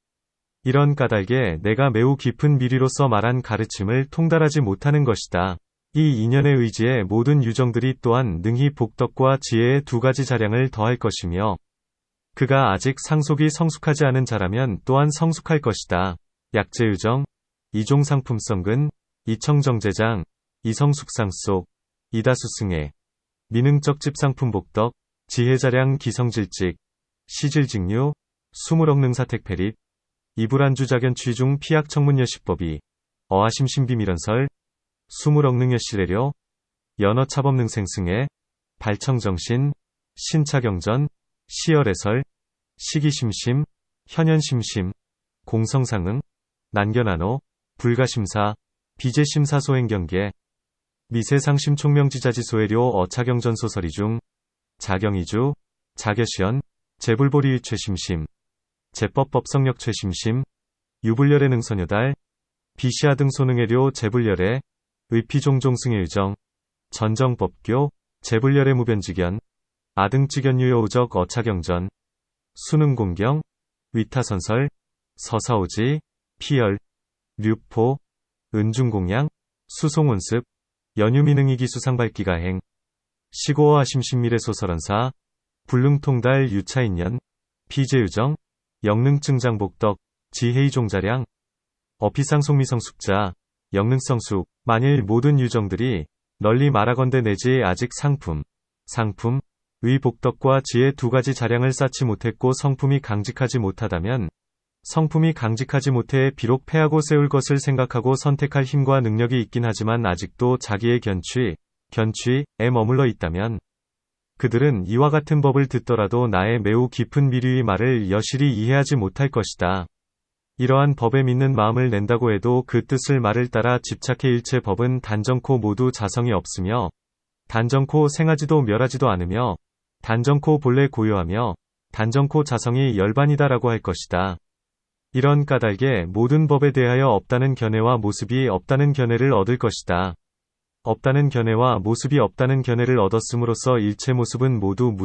이런 까닭에 내가 매우 깊은 미리로서 말한 가르침을 통달하지 못하는 것이다. 이 인연의 의지에 모든 유정들이 또한 능히 복덕과 지혜의 두 가지 자량을 더할 것이며, 그가 아직 상속이 성숙하지 않은 자라면 또한 성숙할 것이다. 약제유정, 이종상품성근, 이청정제장, 이성숙상속, 이다수승혜, 미능적 집상품복덕, 지혜자량 기성질직, 시질직류, 수물억능사택패립, 이불안주자견 취중 피약청문여시법이, 어하심신비밀연설, 수물억능여실애려, 연어차법능생승혜, 발청정신, 신차경전, 시열애설, 시기심심, 현현심심, 공성상응, 난견한호, 불가심사, 비제심사소행경계, 미세상심총명지자지소애료 어차경전소설이 중, 자경이주, 자겨시연, 제불보리의 최심심, 제법법성력 최심심, 유불열의 능선여달, 비시아 등 소능애료 제불열의, 의피종종승의유정, 전정법교, 제불열의 무변직견, 아등직견유여우적 어차경전, 수능공경, 위타선설, 서사오지, 피열, 류포, 은중공양, 수송온습, 연유미능이기수상발기가행, 시고어하심신미래소설언사, 불능통달 유차인연, 피제유정, 영능증장복덕, 지혜이종자량, 어피상속미성숙자, 영능성숙, 만일 모든 유정들이 널리 말하건대 내지에 아직 상품, 의 복덕과 지혜 두 가지 자량을 쌓지 못했고 성품이 강직하지 못하다면, 성품이 강직하지 못해 비록 패하고 세울 것을 생각하고 선택할 힘과 능력이 있긴 하지만 아직도 자기의 견취에 머물러 있다면, 그들은 이와 같은 법을 듣더라도 나의 매우 깊은 미류의 말을 여실히 이해하지 못할 것이다. 이러한 법에 믿는 마음을 낸다고 해도 그 뜻을 말을 따라 집착해 일체 법은 단정코 모두 자성이 없으며, 단정코 생하지도 멸하지도 않으며, 단정코 본래 고요하며, 단정코 자성이 열반이다라고 할 것이다. 이런 까닭에 모든 법에 대하여 없다는 견해와 모습이 없다는 견해를 얻을 것이다. 없다는 견해와 모습이 없다는 견해를 얻었음으로써 일체 모습은 모두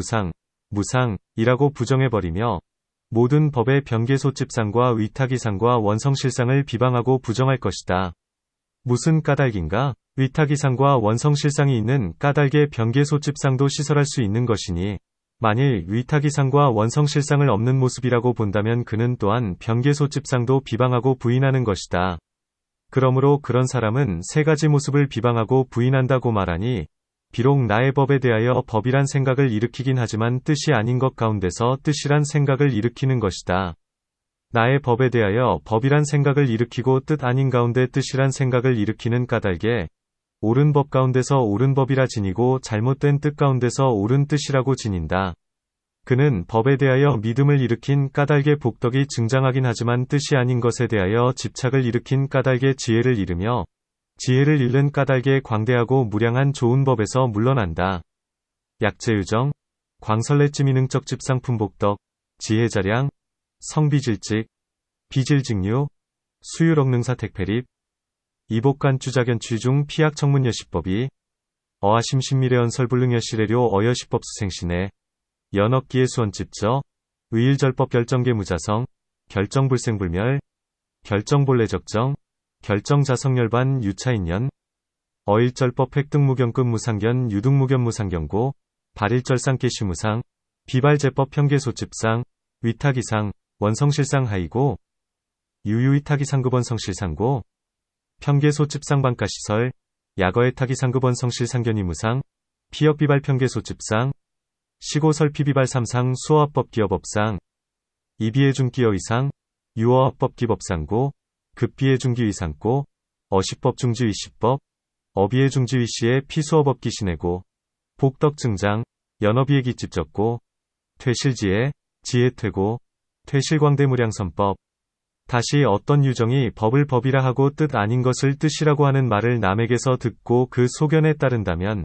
무상이라고 부정해버리며, 모든 법의 변계소집상과 위탁이상과 원성실상을 비방하고 부정할 것이다. 무슨 까닭인가? 위탁이상과 원성실상이 있는 까닭에 변계소집상도 시설할 수 있는 것이니, 만일 위탁이상과 원성실상을 없는 모습이라고 본다면 그는 또한 변계소집상도 비방하고 부인하는 것이다. 그러므로 그런 사람은 세 가지 모습을 비방하고 부인한다고 말하니, 비록 나의 법에 대하여 법이란 생각을 일으키긴 하지만 뜻이 아닌 것 가운데서 뜻이란 생각을 일으키는 것이다. 나의 법에 대하여 법이란 생각을 일으키고 뜻 아닌 가운데 뜻이란 생각을 일으키는 까닭에, 옳은 법 가운데서 옳은 법이라 지니고 잘못된 뜻 가운데서 옳은 뜻이라고 지닌다. 그는 법에 대하여 믿음을 일으킨 까닭에 복덕이 증장하긴 하지만 뜻이 아닌 것에 대하여 집착을 일으킨 까닭에 지혜를 잃으며, 지혜를 잃는 까닭에 광대하고 무량한 좋은 법에서 물러난다. 약재유정, 광설레찌미능적 집상품복덕, 지혜자량, 성비질직, 비질직류, 수유럭능사택패립, 이복간주자견취중 피약청문여시법이, 어하심신미래언설불능여시래료 어여시법수생신에, 연억기의 수원집저, 의일절법 결정계무자성, 결정불생불멸, 결정본래적정, 결정자성열반 유차인연, 어일절법 획등무경급 무상견 유등무견 무상경고, 발일절상계시무상, 비발제법 평계소집상, 위탁이상, 원성실상 하이고, 유유위탁이상급 원성실상고, 평계소집상 방가시설, 약어의탁이상급 원성실상견이무상, 피역비발 평계소집상, 시고설피비발 삼상 수어합법 기업업상, 이비해중기어의상, 유어합법 기법상고, 급비해중기의상고, 어시법중지의시법, 어비해중지의시의 피수어법 기신해고, 복덕증장, 연어비해기집적고, 퇴실지혜, 지혜퇴고, 퇴실광대무량선법. 다시 어떤 유정이 법을 법이라 하고 뜻 아닌 것을 뜻이라고 하는 말을 남에게서 듣고 그 소견에 따른다면,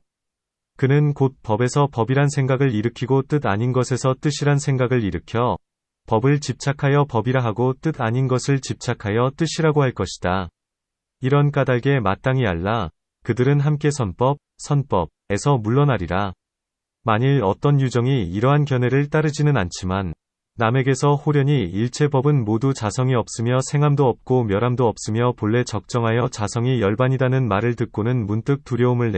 그는 곧 법에서 법이란 생각을 일으키고 뜻 아닌 것에서 뜻이란 생각을 일으켜 법을 집착하여 법이라 하고 뜻 아닌 것을 집착하여 뜻이라고 할 것이다. 이런 까닭에 마땅히 알라. 그들은 함께 선법에서 물러나리라. 만일 어떤 유정이 이러한 견해를 따르지는 않지만 남에게서 호련히 일체 법은 모두 자성이 없으며 생함도 없고 멸함도 없으며 본래 적정하여 자성이 열반이다는 말을 듣고는 문득 두려움을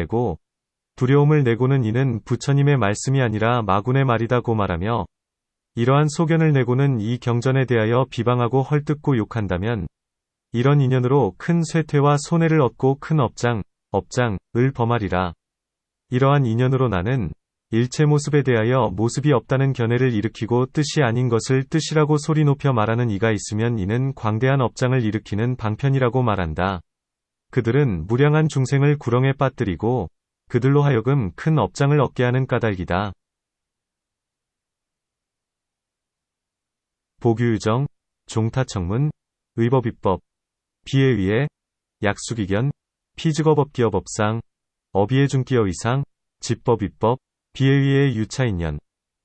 내고는 이는 부처님의 말씀이 아니라 마군의 말이다고 말하며, 이러한 소견을 내고는 이 경전에 대하여 비방하고 헐뜯고 욕한다면, 이런 인연으로 큰 쇠퇴와 손해를 얻고 큰 업장을 범하리라. 이러한 인연으로 나는 일체 모습에 대하여 모습이 없다는 견해를 일으키고 뜻이 아닌 것을 뜻이라고 소리 높여 말하는 이가 있으면 이는 광대한 업장을 일으키는 방편이라고 말한다. 그들은 무량한 중생을 구렁에 빠뜨리고 그들로 하여금 큰 업장을 얻게 하는 까닭이다. 보규유정, 종타청문, 의법입법, 비해위에, 약수기견, 피직어법기어법상, 어비해중기어의상, 집법입법, 비해위의 유차인연,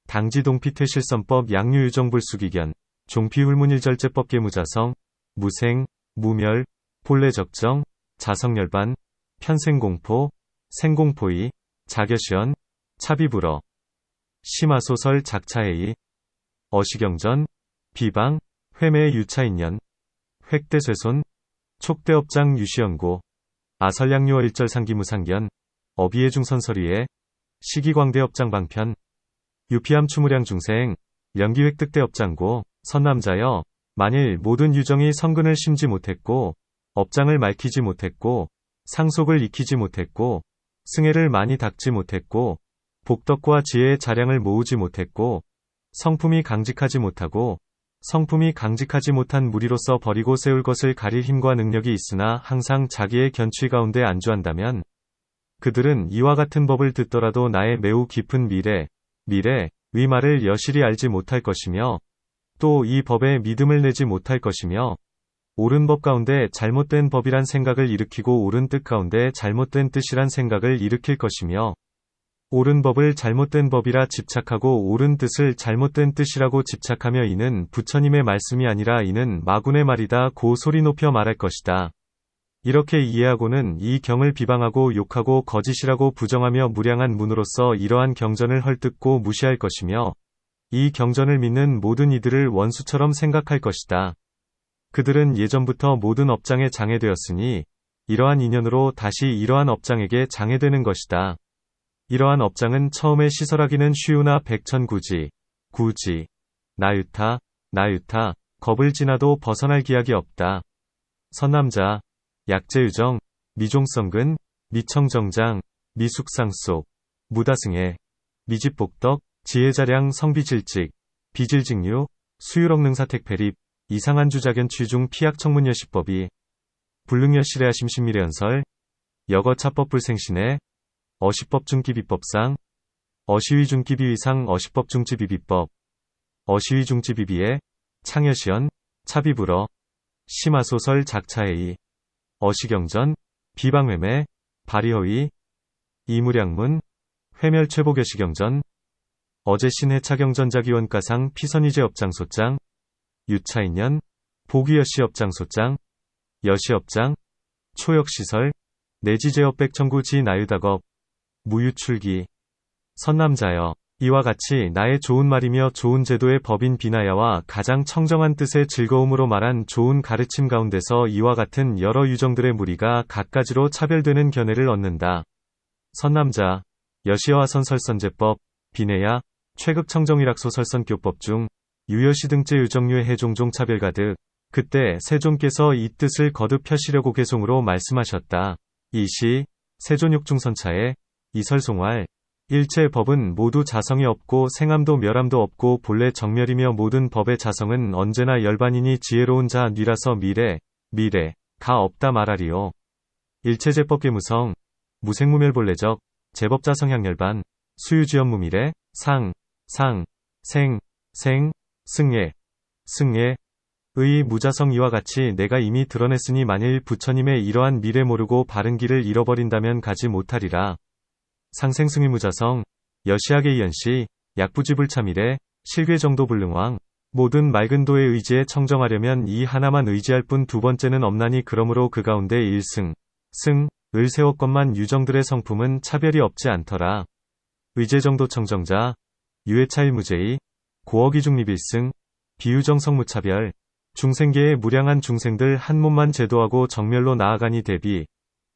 당지동피퇴실선법 양유유정불수기견, 종피훌문일절제법계무자성, 무생, 무멸, 본래적정, 자성열반, 편생공포, 생공포의, 자겨시언, 차비불어, 심화소설 작차해의, 어시경전, 비방, 회매의 유차인연, 획대쇠손, 촉대업장 유시연고, 아설양유어 일절상기무상견, 어비해중선설위에, 시기광대업장 방편, 유피암 추무량 중생, 연기획득대업장고, 선남자여, 만일 모든 유정이 성근을 심지 못했고, 업장을 말키지 못했고, 상속을 익히지 못했고, 승해를 많이 닦지 못했고, 복덕과 지혜의 자량을 모으지 못했고, 성품이 강직하지 못하고, 성품이 강직하지 못한 무리로서 버리고 세울 것을 가릴 힘과 능력이 있으나 항상 자기의 견취 가운데 안주한다면, 그들은 이와 같은 법을 듣더라도 나의 매우 깊은 의 말을 여실히 알지 못할 것이며, 또 이 법에 믿음을 내지 못할 것이며, 옳은 법 가운데 잘못된 법이란 생각을 일으키고 옳은 뜻 가운데 잘못된 뜻이란 생각을 일으킬 것이며, 옳은 법을 잘못된 법이라 집착하고 옳은 뜻을 잘못된 뜻이라고 집착하며 이는 부처님의 말씀이 아니라 이는 마군의 말이다 고 소리 높여 말할 것이다. 이렇게 이해하고는 이 경을 비방하고 욕하고 거짓이라고 부정하며 무량한 문으로서 이러한 경전을 헐뜯고 무시할 것이며, 이 경전을 믿는 모든 이들을 원수처럼 생각할 것이다. 그들은 예전부터 모든 업장에 장애되었으니 이러한 인연으로 다시 이러한 업장에게 장애되는 것이다. 이러한 업장은 처음에 시설하기는 쉬우나 백천구지, 나유타, 겁을 지나도 벗어날 기약이 없다. 선남자, 약재유정, 미종성근, 미청정장, 미숙상속, 무다승해, 미집복덕, 지혜자량 성비질직, 비질직류, 수유럭능사택패립, 이상한 주자견 취중 피약청문여시법이, 불능여실의하심신미래연설, 여거차법불생신해, 어시법중기비법상, 어시위중기비위상 어시법중지비비법, 어시위중지비비에, 창여시연, 차비불어, 심화소설 작차회의, 어시경전, 비방회매, 발의허위, 이무량문, 회멸최복여시경전, 어제신해차경전자기원가상 피선이제업장소장, 유차인연, 보기여시업장소장, 여시업장, 초역시설, 내지제업백청구 지나유다겁, 무유출기, 선남자여, 이와 같이 나의 좋은 말이며 좋은 제도의 법인 비나야와 가장 청정한 뜻의 즐거움으로 말한 좋은 가르침 가운데서 이와 같은 여러 유정들의 무리가 갖가지로 차별되는 견해를 얻는다. 선남자, 여시여와 선설선제법, 비내야, 최극청정일학소 설선교법 중, 유여시 등째 유정류의 해종종 차별가득, 그때 세존께서 이 뜻을 거듭 펴시려고 개송으로 말씀하셨다. 이시, 세존육중선차에, 이설송활, 일체 법은 모두 자성이 없고 생함도 멸함도 없고 본래 정멸이며 모든 법의 자성은 언제나 열반이니 지혜로운 자 뉘라서 미래가 없다 말하리요. 일체제법계무성, 무생무멸본래적, 제법자성향열반, 수유지연무미래, 승예, 의 무자성 이와 같이 내가 이미 드러냈으니 만일 부처님의 이러한 미래 모르고 바른 길을 잃어버린다면 가지 못하리라. 상생승의 무자성, 여시학의 이연시, 약부지불차미래, 실괴정도불능왕, 모든 맑은 도의 의지에 청정하려면 이 하나만 의지할 뿐 두 번째는 없나니 그러므로 그 가운데 을 세웠건만 유정들의 성품은 차별이 없지 않더라. 의제정도 청정자, 유해차일무제의, 고어기중립일승, 비유정성무차별, 중생계의 무량한 중생들 한 몸만 제도하고 정멸로 나아가니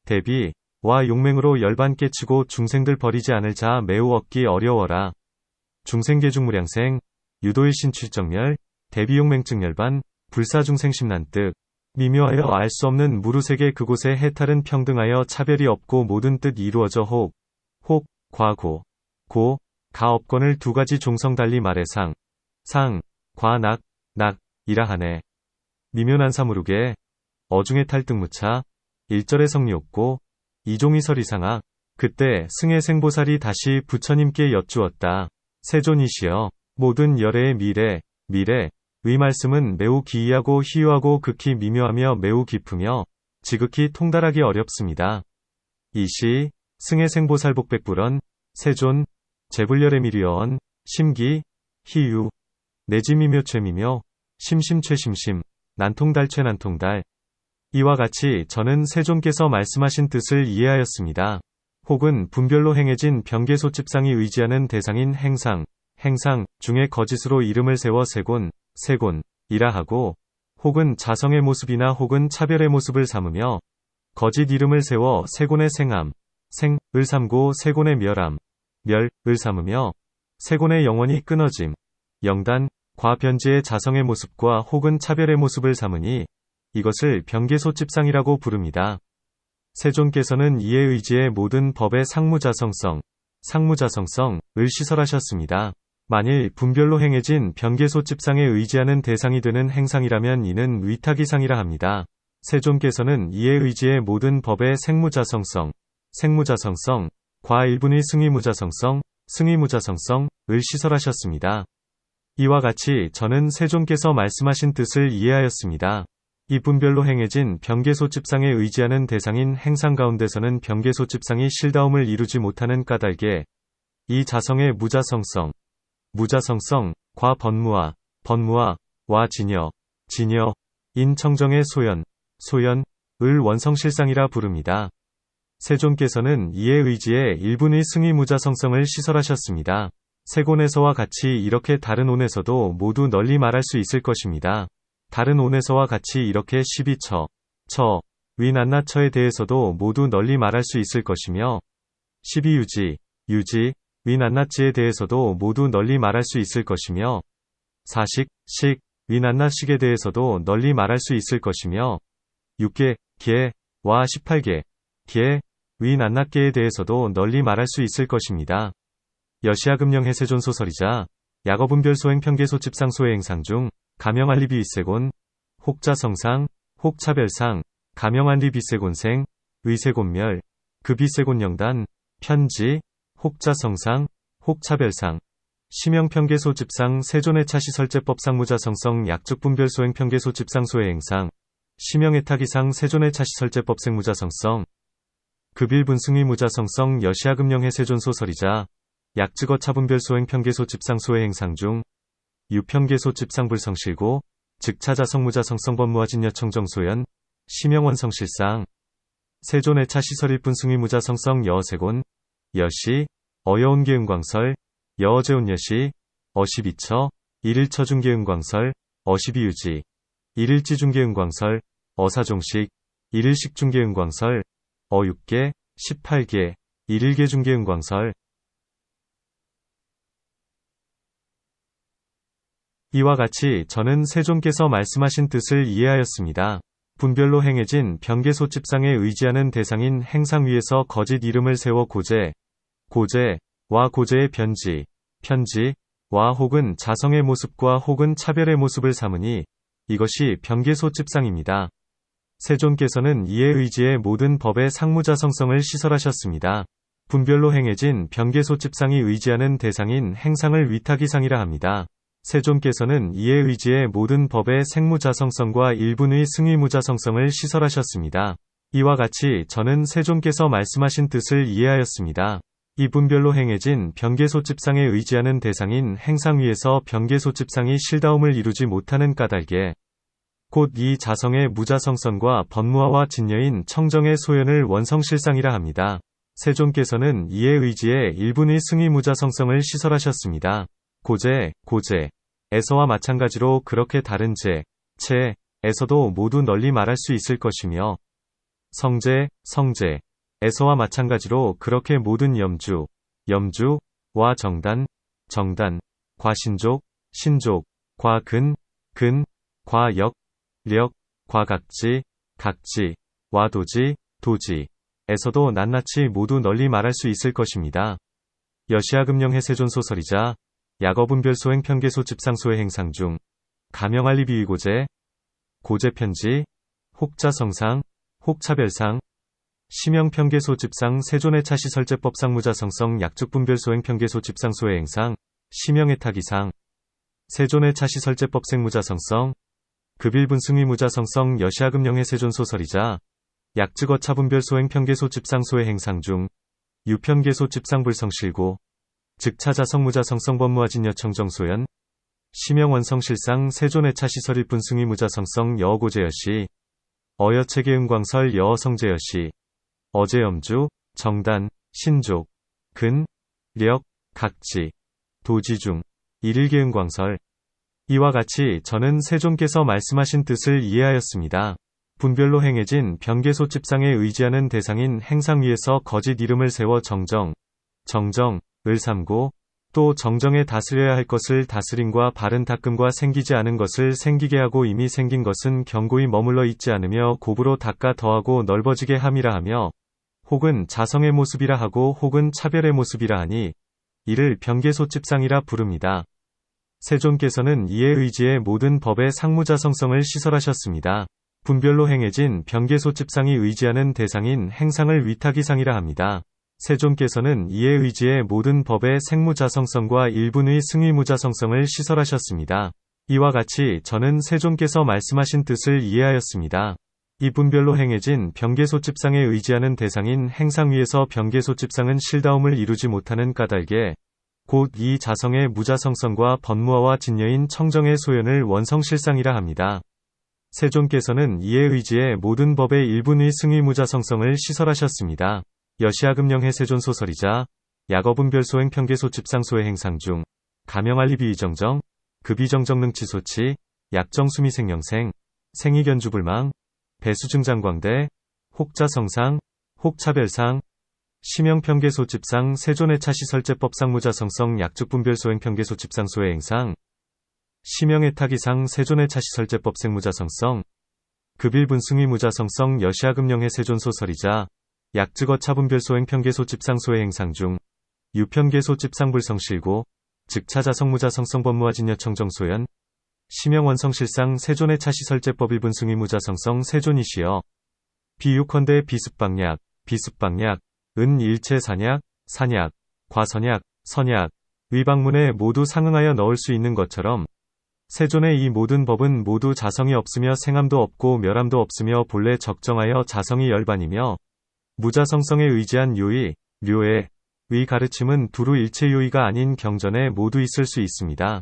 대비와 용맹으로 열반 깨치고 중생들 버리지 않을 자 매우 얻기 어려워라. 중생계중무량생, 유도일신취정멸, 대비용맹증열반, 불사중생심난뜻, 미묘하여 알 수 없는 무루세계 그곳에 해탈은 평등하여 차별이 없고 모든 뜻 이루어져 가 업권을 두 가지 종성 달리 말해 이라 하네. 미묘난사무룩에, 어중의 탈등무차, 일절의 성리없고, 이종이설이상악, 그때 승의 생보살이 다시 부처님께 여쭈었다. 세존이시여, 모든 열애의 의 말씀은 매우 기이하고 희유하고 극히 미묘하며 매우 깊으며, 지극히 통달하기 어렵습니다. 이시, 승의 생보살복백불언, 세존, 제불열의 미류어언, 심기, 희유, 내지미묘최미묘, 심심최심심, 난통달최난통달. 이와 같이 저는 세존께서 말씀하신 뜻을 이해하였습니다. 혹은 분별로 행해진 병계소집상이 의지하는 대상인 행상 중에 거짓으로 이름을 세워 세곤이라 하고, 혹은 자성의 모습이나 혹은 차별의 모습을 삼으며, 거짓 이름을 세워 세곤의 생을 삼고 세곤의 멸을 삼으며, 세곤의 영원히 끊어짐, 영단, 과변지의 자성의 모습과 혹은 차별의 모습을 삼으니 이것을 병계소집상이라고 부릅니다. 세존께서는 이에 의지해 모든 법의 상무자성성, 상무자성성을 시설하셨습니다. 만일 분별로 행해진 병개소집상에 의지하는 대상이 되는 행상이라면 이는 위탁이상이라 합니다. 세존께서는 이에 의지해 모든 법의 생무자성성, 생무자성성, 과 일분의 승위무자성성, 승위무자성성을 시설하셨습니다. 이와 같이 저는 세존께서 말씀하신 뜻을 이해하였습니다. 이 분별로 행해진 병개소집상에 의지하는 대상인 행상 가운데서는 병개소집상이 실다움을 이루지 못하는 까닭에 이 자성의 무자성성, 무자성성, 과 번무와, 번무와, 와 진여, 진여, 인 청정의 소연, 소연을 원성실상이라 부릅니다. 세존께서는 이에 의지해 일분의 승위무자성성을 시설하셨습니다. 세곤에서와 같이 이렇게 다른 온에서도 모두 널리 말할 수 있을 것입니다. 다른 온에서와 같이 이렇게 12처, 처, 위난나처에 대해서도 모두 널리 말할 수 있을 것이며 12유지, 유지, 위난나지에 대해서도 모두 널리 말할 수 있을 것이며 4식, 식, 위난나식에 대해서도 널리 말할 수 있을 것이며 6개, 개, 와 18개, 개, 위난나계에 대해서도 널리 말할 수 있을 것입니다. 여시아금령 해세존 소설이자 야거분별소행 평개소집상소의 행상 중 가명알리비 윗세곤, 혹자성상, 혹차별상, 가명알리 비세곤생, 위세곤멸, 급이세곤영단, 편지, 혹자성상, 혹차별상, 심형평개소집상 세존의 차시설제법 상무자성성 약적분별소행 평개소집상소의 행상, 심형애타기상 세존의 차시설제법 생무자성성, 급일분승위무자성성 여시아금령 해세존 소설이자 약직어차분별소행 평개소집상소의 행상 중 유평개소집상불성실고 즉차자성무자성성법무화진여청정소연 심형원성실상 세존의 차시설일분승위무자성성 여어세곤 여시 어여온계은광설 여어제온여시 어십이처 일일처중계은광설 어십이유지 일일지중계은광설 어사종식 일일식중계은광설 어육계 18개 일일계중계은광설 이와 같이 저는 세존께서 말씀하신 뜻을 이해하였습니다. 분별로 행해진 병개소집상에 의지하는 대상인 행상 위에서 거짓 이름을 세워 고제, 고제와 고제의 편지, 편지와 혹은 자성의 모습과 혹은 차별의 모습을 삼으니 이것이 병개소집상입니다. 세존께서는 이에 의지해 모든 법의 상무자성성을 시설하셨습니다. 분별로 행해진 병개소집상이 의지하는 대상인 행상을 위탁이상이라 합니다. 세존께서는 이에 의지해 모든 법의 생무자성성과 일분의 승위무자성성을 시설하셨습니다. 이와 같이 저는 세존께서 말씀하신 뜻을 이해하였습니다. 이 분별로 행해진 병개소집상에 의지하는 대상인 행상 위에서 병개소집상이 실다움을 이루지 못하는 까닭에 곧 이 자성의 무자성성과 번무화와 진여인 청정의 소연을 원성실상이라 합니다. 세존께서는 이에 의지해 일분의 승위무자성성을 시설하셨습니다. 고제에서와 마찬가지로 그렇게 다른 체에서도 모두 널리 말할 수 있을 것이며 성제에서와 마찬가지로 그렇게 모든 염주와 정단, 과신족, 신족, 과역, 각지와 도지에서도 낱낱이 모두 널리 말할 수 있을 것입니다. 여시아금령 해세존 소설이자 약어분별소행 평개소집상소의 행상 중 가명알리 비위고제, 고제편지, 혹자성상, 혹차별상, 심형평개소집상 세존의 차시설제법 상무자성성 약적분별소행 평개소집상소의 행상, 심형애타기상, 세존의 차시설제법 생무자성성, 급일분승위무자성성 여시아금령 해세존 소설이자 약직어차분별소행 평개소집상소의 행상 중 유평개소집상불성실고 즉차자성무자성성법무화진여청정소연 심형원성실상 세존의 차시설일분승위무자성성 여어고제여시 어여체계은광설 여어성제여시 어제염주, 정단, 신족, 각지, 도지중, 일일계은광설 이와 같이 저는 세존께서 말씀하신 뜻을 이해하였습니다. 분별로 행해진 병개소집상에 의지하는 대상인 행상 위에서 거짓 이름을 세워 정정을 삼고 또 정정에 다스려야 할 것을 다스림과 바른 닦음과 생기지 않은 것을 생기게 하고 이미 생긴 것은 견고히 머물러 있지 않으며 곱으로 닦아 더하고 넓어지게 함이라 하며 혹은 자성의 모습이라 하고 혹은 차별의 모습이라 하니 이를 변개소집상이라 부릅니다. 세존께서는 이에 의지해 모든 법의 상무자성성을 시설하셨습니다. 분별로 행해진 변개소집상이 의지하는 대상인 행상을 위탁이상이라 합니다. 세존께서는 이에 의지해 모든 법의 생무자성성과 일분의 승위무자성성을 시설하셨습니다. 이와 같이 저는 세존께서 말씀하신 뜻을 이해하였습니다. 이 분별로 행해진 변개소집상에 의지하는 대상인 행상 위에서 변개소집상은 실다움을 이루지 못하는 까닭에 곧 이 자성의 무자성성과 번무화와 진여인 청정의 소연을 원성실상이라 합니다. 세존께서는 이에 의지해 모든 법의 일분의 승위무자성성을 시설하셨습니다. 여시아금령해 세존소설이자 약어분별소행 편개소집상소의 행상 중 가명알리 비의정정, 급이정정능치소치, 약정수미생영생, 생이견주불망, 배수증장광대, 혹자성상, 혹차별상, 심형편개소집상 세존애차시설제법상 무자성성 약죽분별소행 편개소집상소의 행상, 심형애타기상 세존애차시설제법 생무자성성, 급일분승위 무자성성 여시아금령해 세존소설이자 약즉어차분별소행 편개소집상소의 행상 중 유편개소집상불성실고 즉차자성무자성성 법무화진여청정소연 심형원성실상 세존애차시설제법 일분승위 무자성성 세존이시여 비유컨대 비습방약, 비습방약, 은일체산약, 산약, 과선약, 선약, 위방문에 모두 상응하여 넣을 수 있는 것처럼 세존의 이 모든 법은 모두 자성이 없으며 생함도 없고 멸함도 없으며 본래 적정하여 자성이 열반이며 무자성성에 의지한 요의, 료의, 위 가르침은 두루 일체 요의가 아닌 경전에 모두 있을 수 있습니다.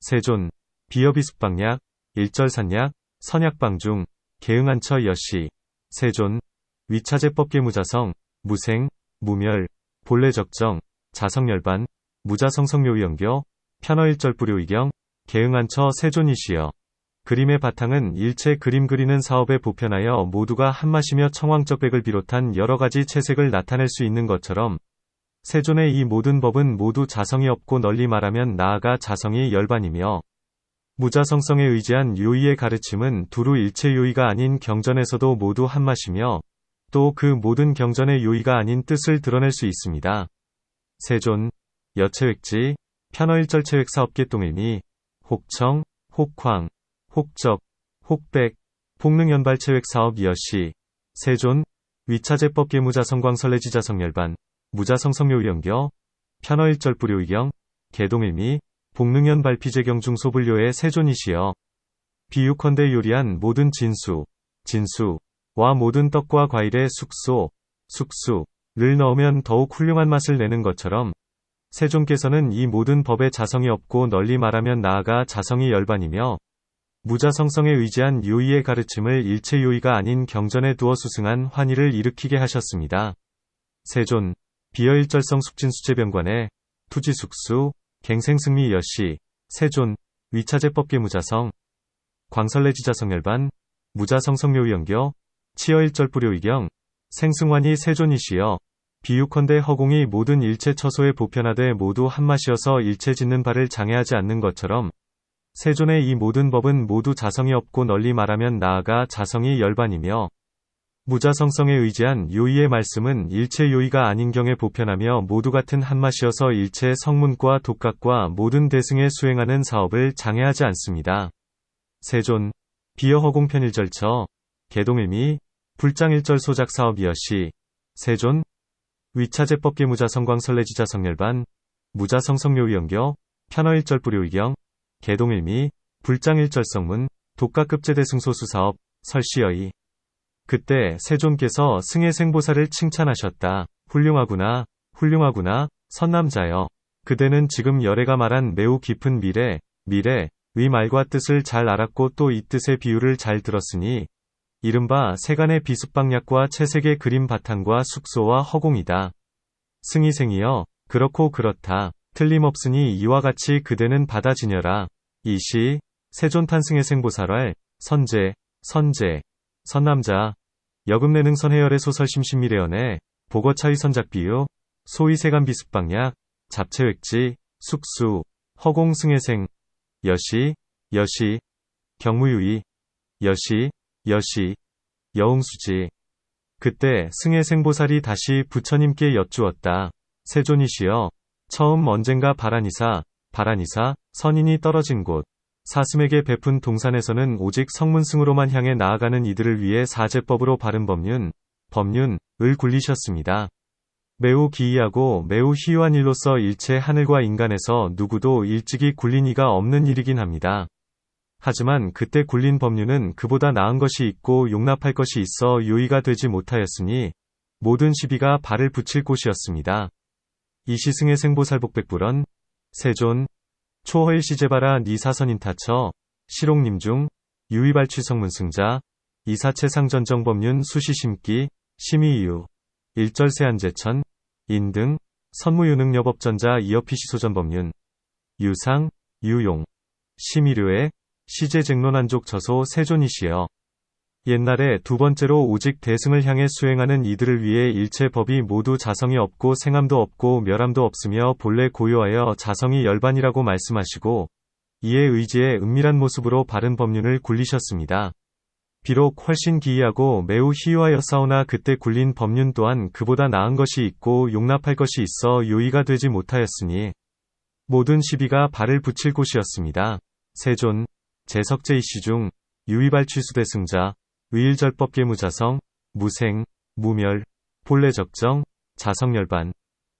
세존, 비여비습방약, 일절산약, 선약방 중 개응한처 여시, 세존, 위차제법계 무자성, 무생, 무멸, 본래 적정, 자성열반, 무자성성묘의연교, 편어일절부료의경, 개응한처 세존이시여. 그림의 바탕은 일체 그림 그리는 사업에 보편하여 모두가 한맛이며 청황적백을 비롯한 여러가지 채색을 나타낼 수 있는 것처럼 세존의 이 모든 법은 모두 자성이 없고 널리 말하면 나아가 자성이 열반이며 무자성성에 의지한 요의의 가르침은 두루 일체 요의가 아닌 경전에서도 모두 한맛이며 또 그 모든 경전의 요의가 아닌 뜻을 드러낼 수 있습니다. 세존, 여체획지, 편어일절체획 사업계동일미, 혹청, 혹황, 혹적, 혹백, 폭능연발체획 사업 여시, 세존, 위차제법계 무자성광설레지자성열반, 무자성성묘의연교, 편어일절부료의경, 개동일미, 복능연발피제경 중 소불료의 세존이시여. 비유컨대 요리한 모든 진수와 모든 떡과 과일의 숙수를 넣으면 더욱 훌륭한 맛을 내는 것처럼 세존께서는 이 모든 법에 자성이 없고 널리 말하면 나아가 자성이 열반이며 무자성성에 의지한 요의의 가르침을 일체 요의가 아닌 경전에 두어 수승한 환희를 일으키게 하셨습니다. 세존, 비여일절성 숙진수체병관의 투지숙수, 갱생승미 여시, 세존, 위차제법계 무자성, 광설레지자성열반, 무자성성묘의연교, 치여일절부료의경, 생승환희 세존이시여. 비유컨대 허공이 모든 일체 처소에 보편하되 모두 한맛이어서 일체 짓는 바를 장애하지 않는 것처럼 세존의 이 모든 법은 모두 자성이 없고 널리 말하면 나아가 자성이 열반이며 무자성성에 의지한 요의의 말씀은 일체 요의가 아닌 경에 보편하며 모두 같은 한맛이어서 일체 성문과 독각과 모든 대승에 수행하는 사업을 장애하지 않습니다. 세존, 비여허공편일절처, 개동일미, 불장일절 소작사업 여시, 세존, 위차제법계 무자성광설레지자성열반, 무자성성묘의연교, 편어일절부료의경, 개동일미, 불장일절성문, 독각급제대승소수사업, 설시여의. 그때 세존께서 승혜생보살을 칭찬하셨다. 훌륭하구나, 훌륭하구나, 선남자여. 그대는 지금 열애가 말한 매우 깊은 위 말과 뜻을 잘 알았고 또 이 뜻의 비유를 잘 들었으니 이른바 세간의 비습방약과 채색의 그림 바탕과 숙소와 허공이다. 승희생이여, 그렇고 그렇다. 틀림없으니 이와 같이 그대는 받아지녀라. 이시, 세존탄승혜생보살왈, 선제, 선남자, 여금내능 선해열의 소설 심신미래연의, 복어차의 선작비유, 소위 세간 비습방약, 잡채획지, 숙수, 허공승혜생, 여시, 경무유의, 여시, 여웅수지, 그때 승해생보살이 다시 부처님께 여쭈었다. 세존이시여, 처음 언젠가 바라니사, 선인이 떨어진 곳, 사슴에게 베푼 동산에서는 오직 성문승으로만 향해 나아가는 이들을 위해 사제법으로 바른 법륜을 굴리셨습니다. 매우 기이하고 매우 희유한 일로서 일체 하늘과 인간에서 누구도 일찍이 굴린 이가 없는 일이긴 합니다. 하지만 그때 굴린 법륜은 그보다 나은 것이 있고 용납할 것이 있어 요의가 되지 못하였으니 모든 시비가 발을 붙일 곳이었습니다. 이시승의 생보살복백불언, 세존, 초허일시제바라 니사선인타처, 실옥님 중, 유의발취 성문승자, 이사체 상전정법륜 수시심기, 심의이유, 일절세안제천, 인등, 선무유능여법전자 이어피시소전법륜, 유상, 유용, 심의류의, 시제쟁론한족 저소 세존이시여. 옛날에 두 번째로 오직 대승을 향해 수행하는 이들을 위해 일체 법이 모두 자성이 없고 생함도 없고 멸함도 없으며 본래 고요하여 자성이 열반이라고 말씀하시고 이에 의지의 은밀한 모습으로 바른 법륜을 굴리셨습니다. 비록 훨씬 기이하고 매우 희유하였사오나 그때 굴린 법륜 또한 그보다 나은 것이 있고 용납할 것이 있어 요의가 되지 못하였으니 모든 시비가 발을 붙일 곳이었습니다. 세존, 제석제이시 중, 유의발취수대승자, 의일절법계무자성, 무생, 무멸, 본래적정, 자성열반,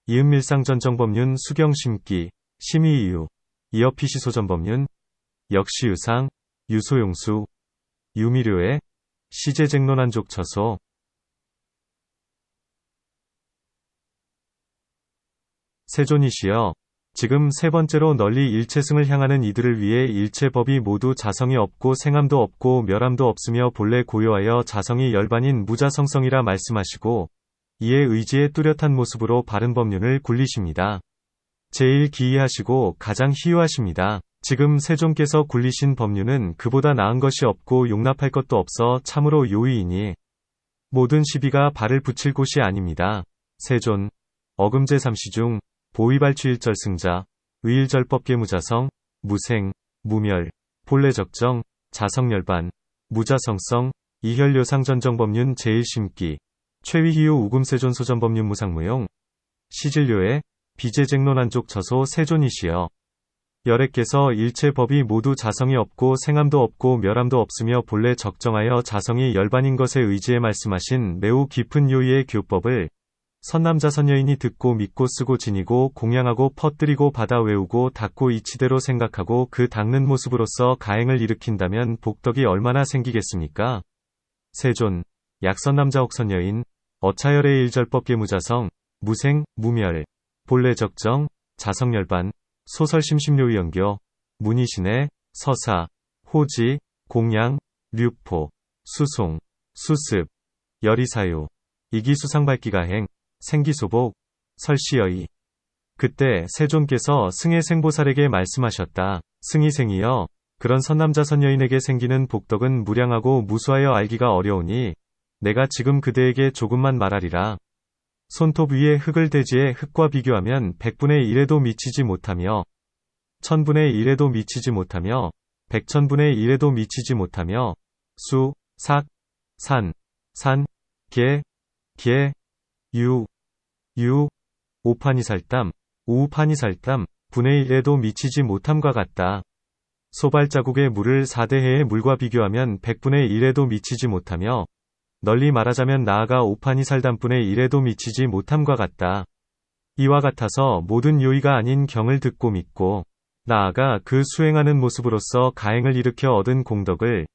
이은밀상전정법륜 수경심기, 심의이유, 이어피시소전법륜, 역시 유상, 유소용수, 유미료의, 시제쟁론한족 처소. 세존이시여, 지금 세 번째로 널리 일체승을 향하는 이들을 위해 일체 법이 모두 자성이 없고 생함도 없고 멸함도 없으며 본래 고요하여 자성이 열반인 무자성성이라 말씀하시고 이에 의지의 뚜렷한 모습으로 바른 법륜을 굴리십니다. 제일 기이하시고 가장 희유하십니다. 지금 세존께서 굴리신 법륜은 그보다 나은 것이 없고 용납할 것도 없어 참으로 요의이니 모든 시비가 발을 붙일 곳이 아닙니다. 세존, 어금제3시 중, 보위발취일절승자, 의일절법계무자성, 무생, 무멸, 본래적정, 자성열반, 무자성성, 이혈료상전정법륜 제일심기, 최위희유 우금세존소전법륜 무상무용, 시질료의, 비제쟁론한족 처소 세존이시여. 열애께서 일체 법이 모두 자성이 없고 생함도 없고 멸함도 없으며 본래 적정하여 자성이 열반인 것에 의지해 말씀하신 매우 깊은 요의의 교법을 선남자 선여인이 듣고 믿고 쓰고 지니고 공양하고 퍼뜨리고 받아 외우고 닦고 이치대로 생각하고 그 닦는 모습으로서 가행을 일으킨다면 복덕이 얼마나 생기겠습니까? 세존, 약선남자 옥선여인, 어차열의 일절법계무자성, 무생, 무멸, 본래적정, 자성열반, 소설심심료의연교, 문희신의, 서사, 호지, 공양, 류포, 수송, 수습, 열이사유, 이기수상발기가행, 생기소복, 설시여의. 그때 세존께서 승해생보살에게 말씀하셨다. 승희생이여, 그런 선남자 선여인에게 생기는 복덕은 무량하고 무수하여 알기가 어려우니 내가 지금 그대에게 조금만 말하리라. 손톱 위에 흙을 대지에 흙과 비교하면 100분의 1에도 미치지 못하며 1000분의 1에도 미치지 못하며 100천분의 1에도 미치지 못하며 수, 삭, 산, 개, 유, 오판이살땀, 우판이살땀, 분의 1에도 미치지 못함과 같다. 소발자국의 물을 4대해의 물과 비교하면 100분의 1에도 미치지 못하며 널리 말하자면 나아가 오판이살담분의 1에도 미치지 못함과 같다. 이와 같아서 모든 요의가 아닌 경을 듣고 믿고 나아가 그 수행하는 모습으로서 가행을 일으켜 얻은 공덕을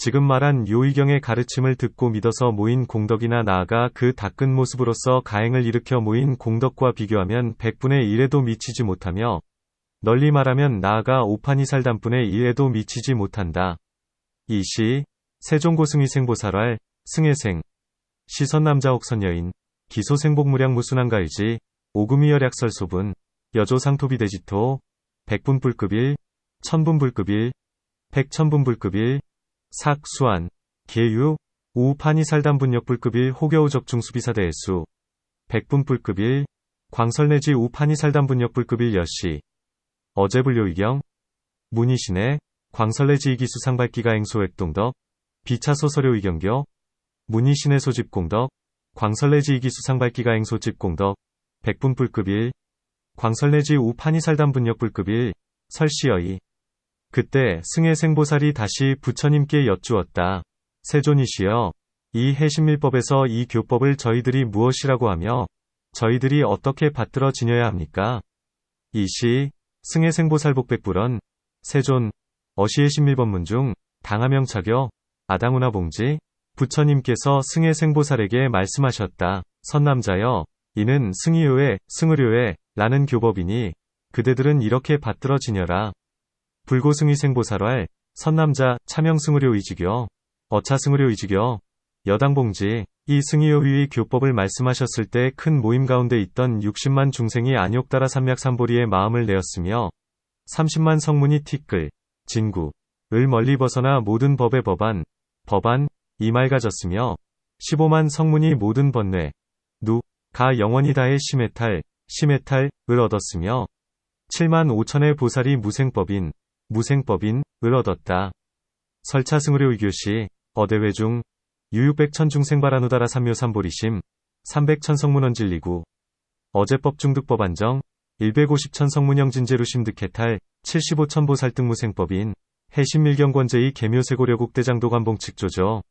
지금 말한 요의경의 가르침을 듣고 믿어서 모인 공덕이나 나아가 그 닦은 모습으로서 가행을 일으켜 모인 공덕과 비교하면 100분의 1에도 미치지 못하며 널리 말하면 나아가 오판이살담분의 1에도 미치지 못한다. 이 시, 세종고승희생보살왈, 승해생, 시선남자옥선여인, 기소생복무량무순한가일지, 오금이열약설소분, 여조상토비대지토, 백분불급일, 천분불급일, 백천분불급일, 삭수안, 계유, 우판이살담분역불급일 호겨우적중수비사대일수, 백분불급일, 광설내지 우판이살담분역불급일 여시, 어제불료의경, 문희신의, 광설내지 이기수상발기가 행소액동덕, 비차소서료의경교, 문희신의 소집공덕, 광설내지 이기수상발기가 행소집 공덕, 백분불급 1, 광설내지 우판이살담 분역불급 1, 설시여이. 그때 승해생보살이 다시 부처님께 여쭈었다. 세존이시여, 이 해신밀법에서 이 교법을 저희들이 무엇이라고 하며 저희들이 어떻게 받들어 지녀야 합니까? 이시 승해생보살복백불언 세존 어시해신밀법문 중 당하명 차교 아당우나 봉지 부처님께서 승해생보살에게 말씀하셨다. 선남자여, 이는 승의요에 승의료에 라는 교법이니 그대들은 이렇게 받들어 지녀라. 불고승의생보살왈 선남자 차명승의료 이지교 어차승의료 이지교 여당봉지. 이 승의요위의 교법을 말씀하셨을 때 큰 모임 가운데 있던 60만 중생이 안욕따라 삼맥삼보리의 마음을 내었으며 30만 성문이 티끌, 진구, 을 멀리 벗어나 모든 법의 법안, 이 맑아졌으며 15만 성문이 모든 번뇌, 가 영원히 다해 심해탈, 을 얻었으며 7만 5천의 보살이 무생법인, 을 얻었다. 설차승의료 이교시, 어대회중, 유육백천 중생바라누다라 삼묘삼보리심, 300천 성문언진리구, 어제법 중득법안정, 150천 성문영진제루심 득해탈, 75천 보살등무생법인, 해신밀경권제의 계묘세고려국 대장도관봉 측조조.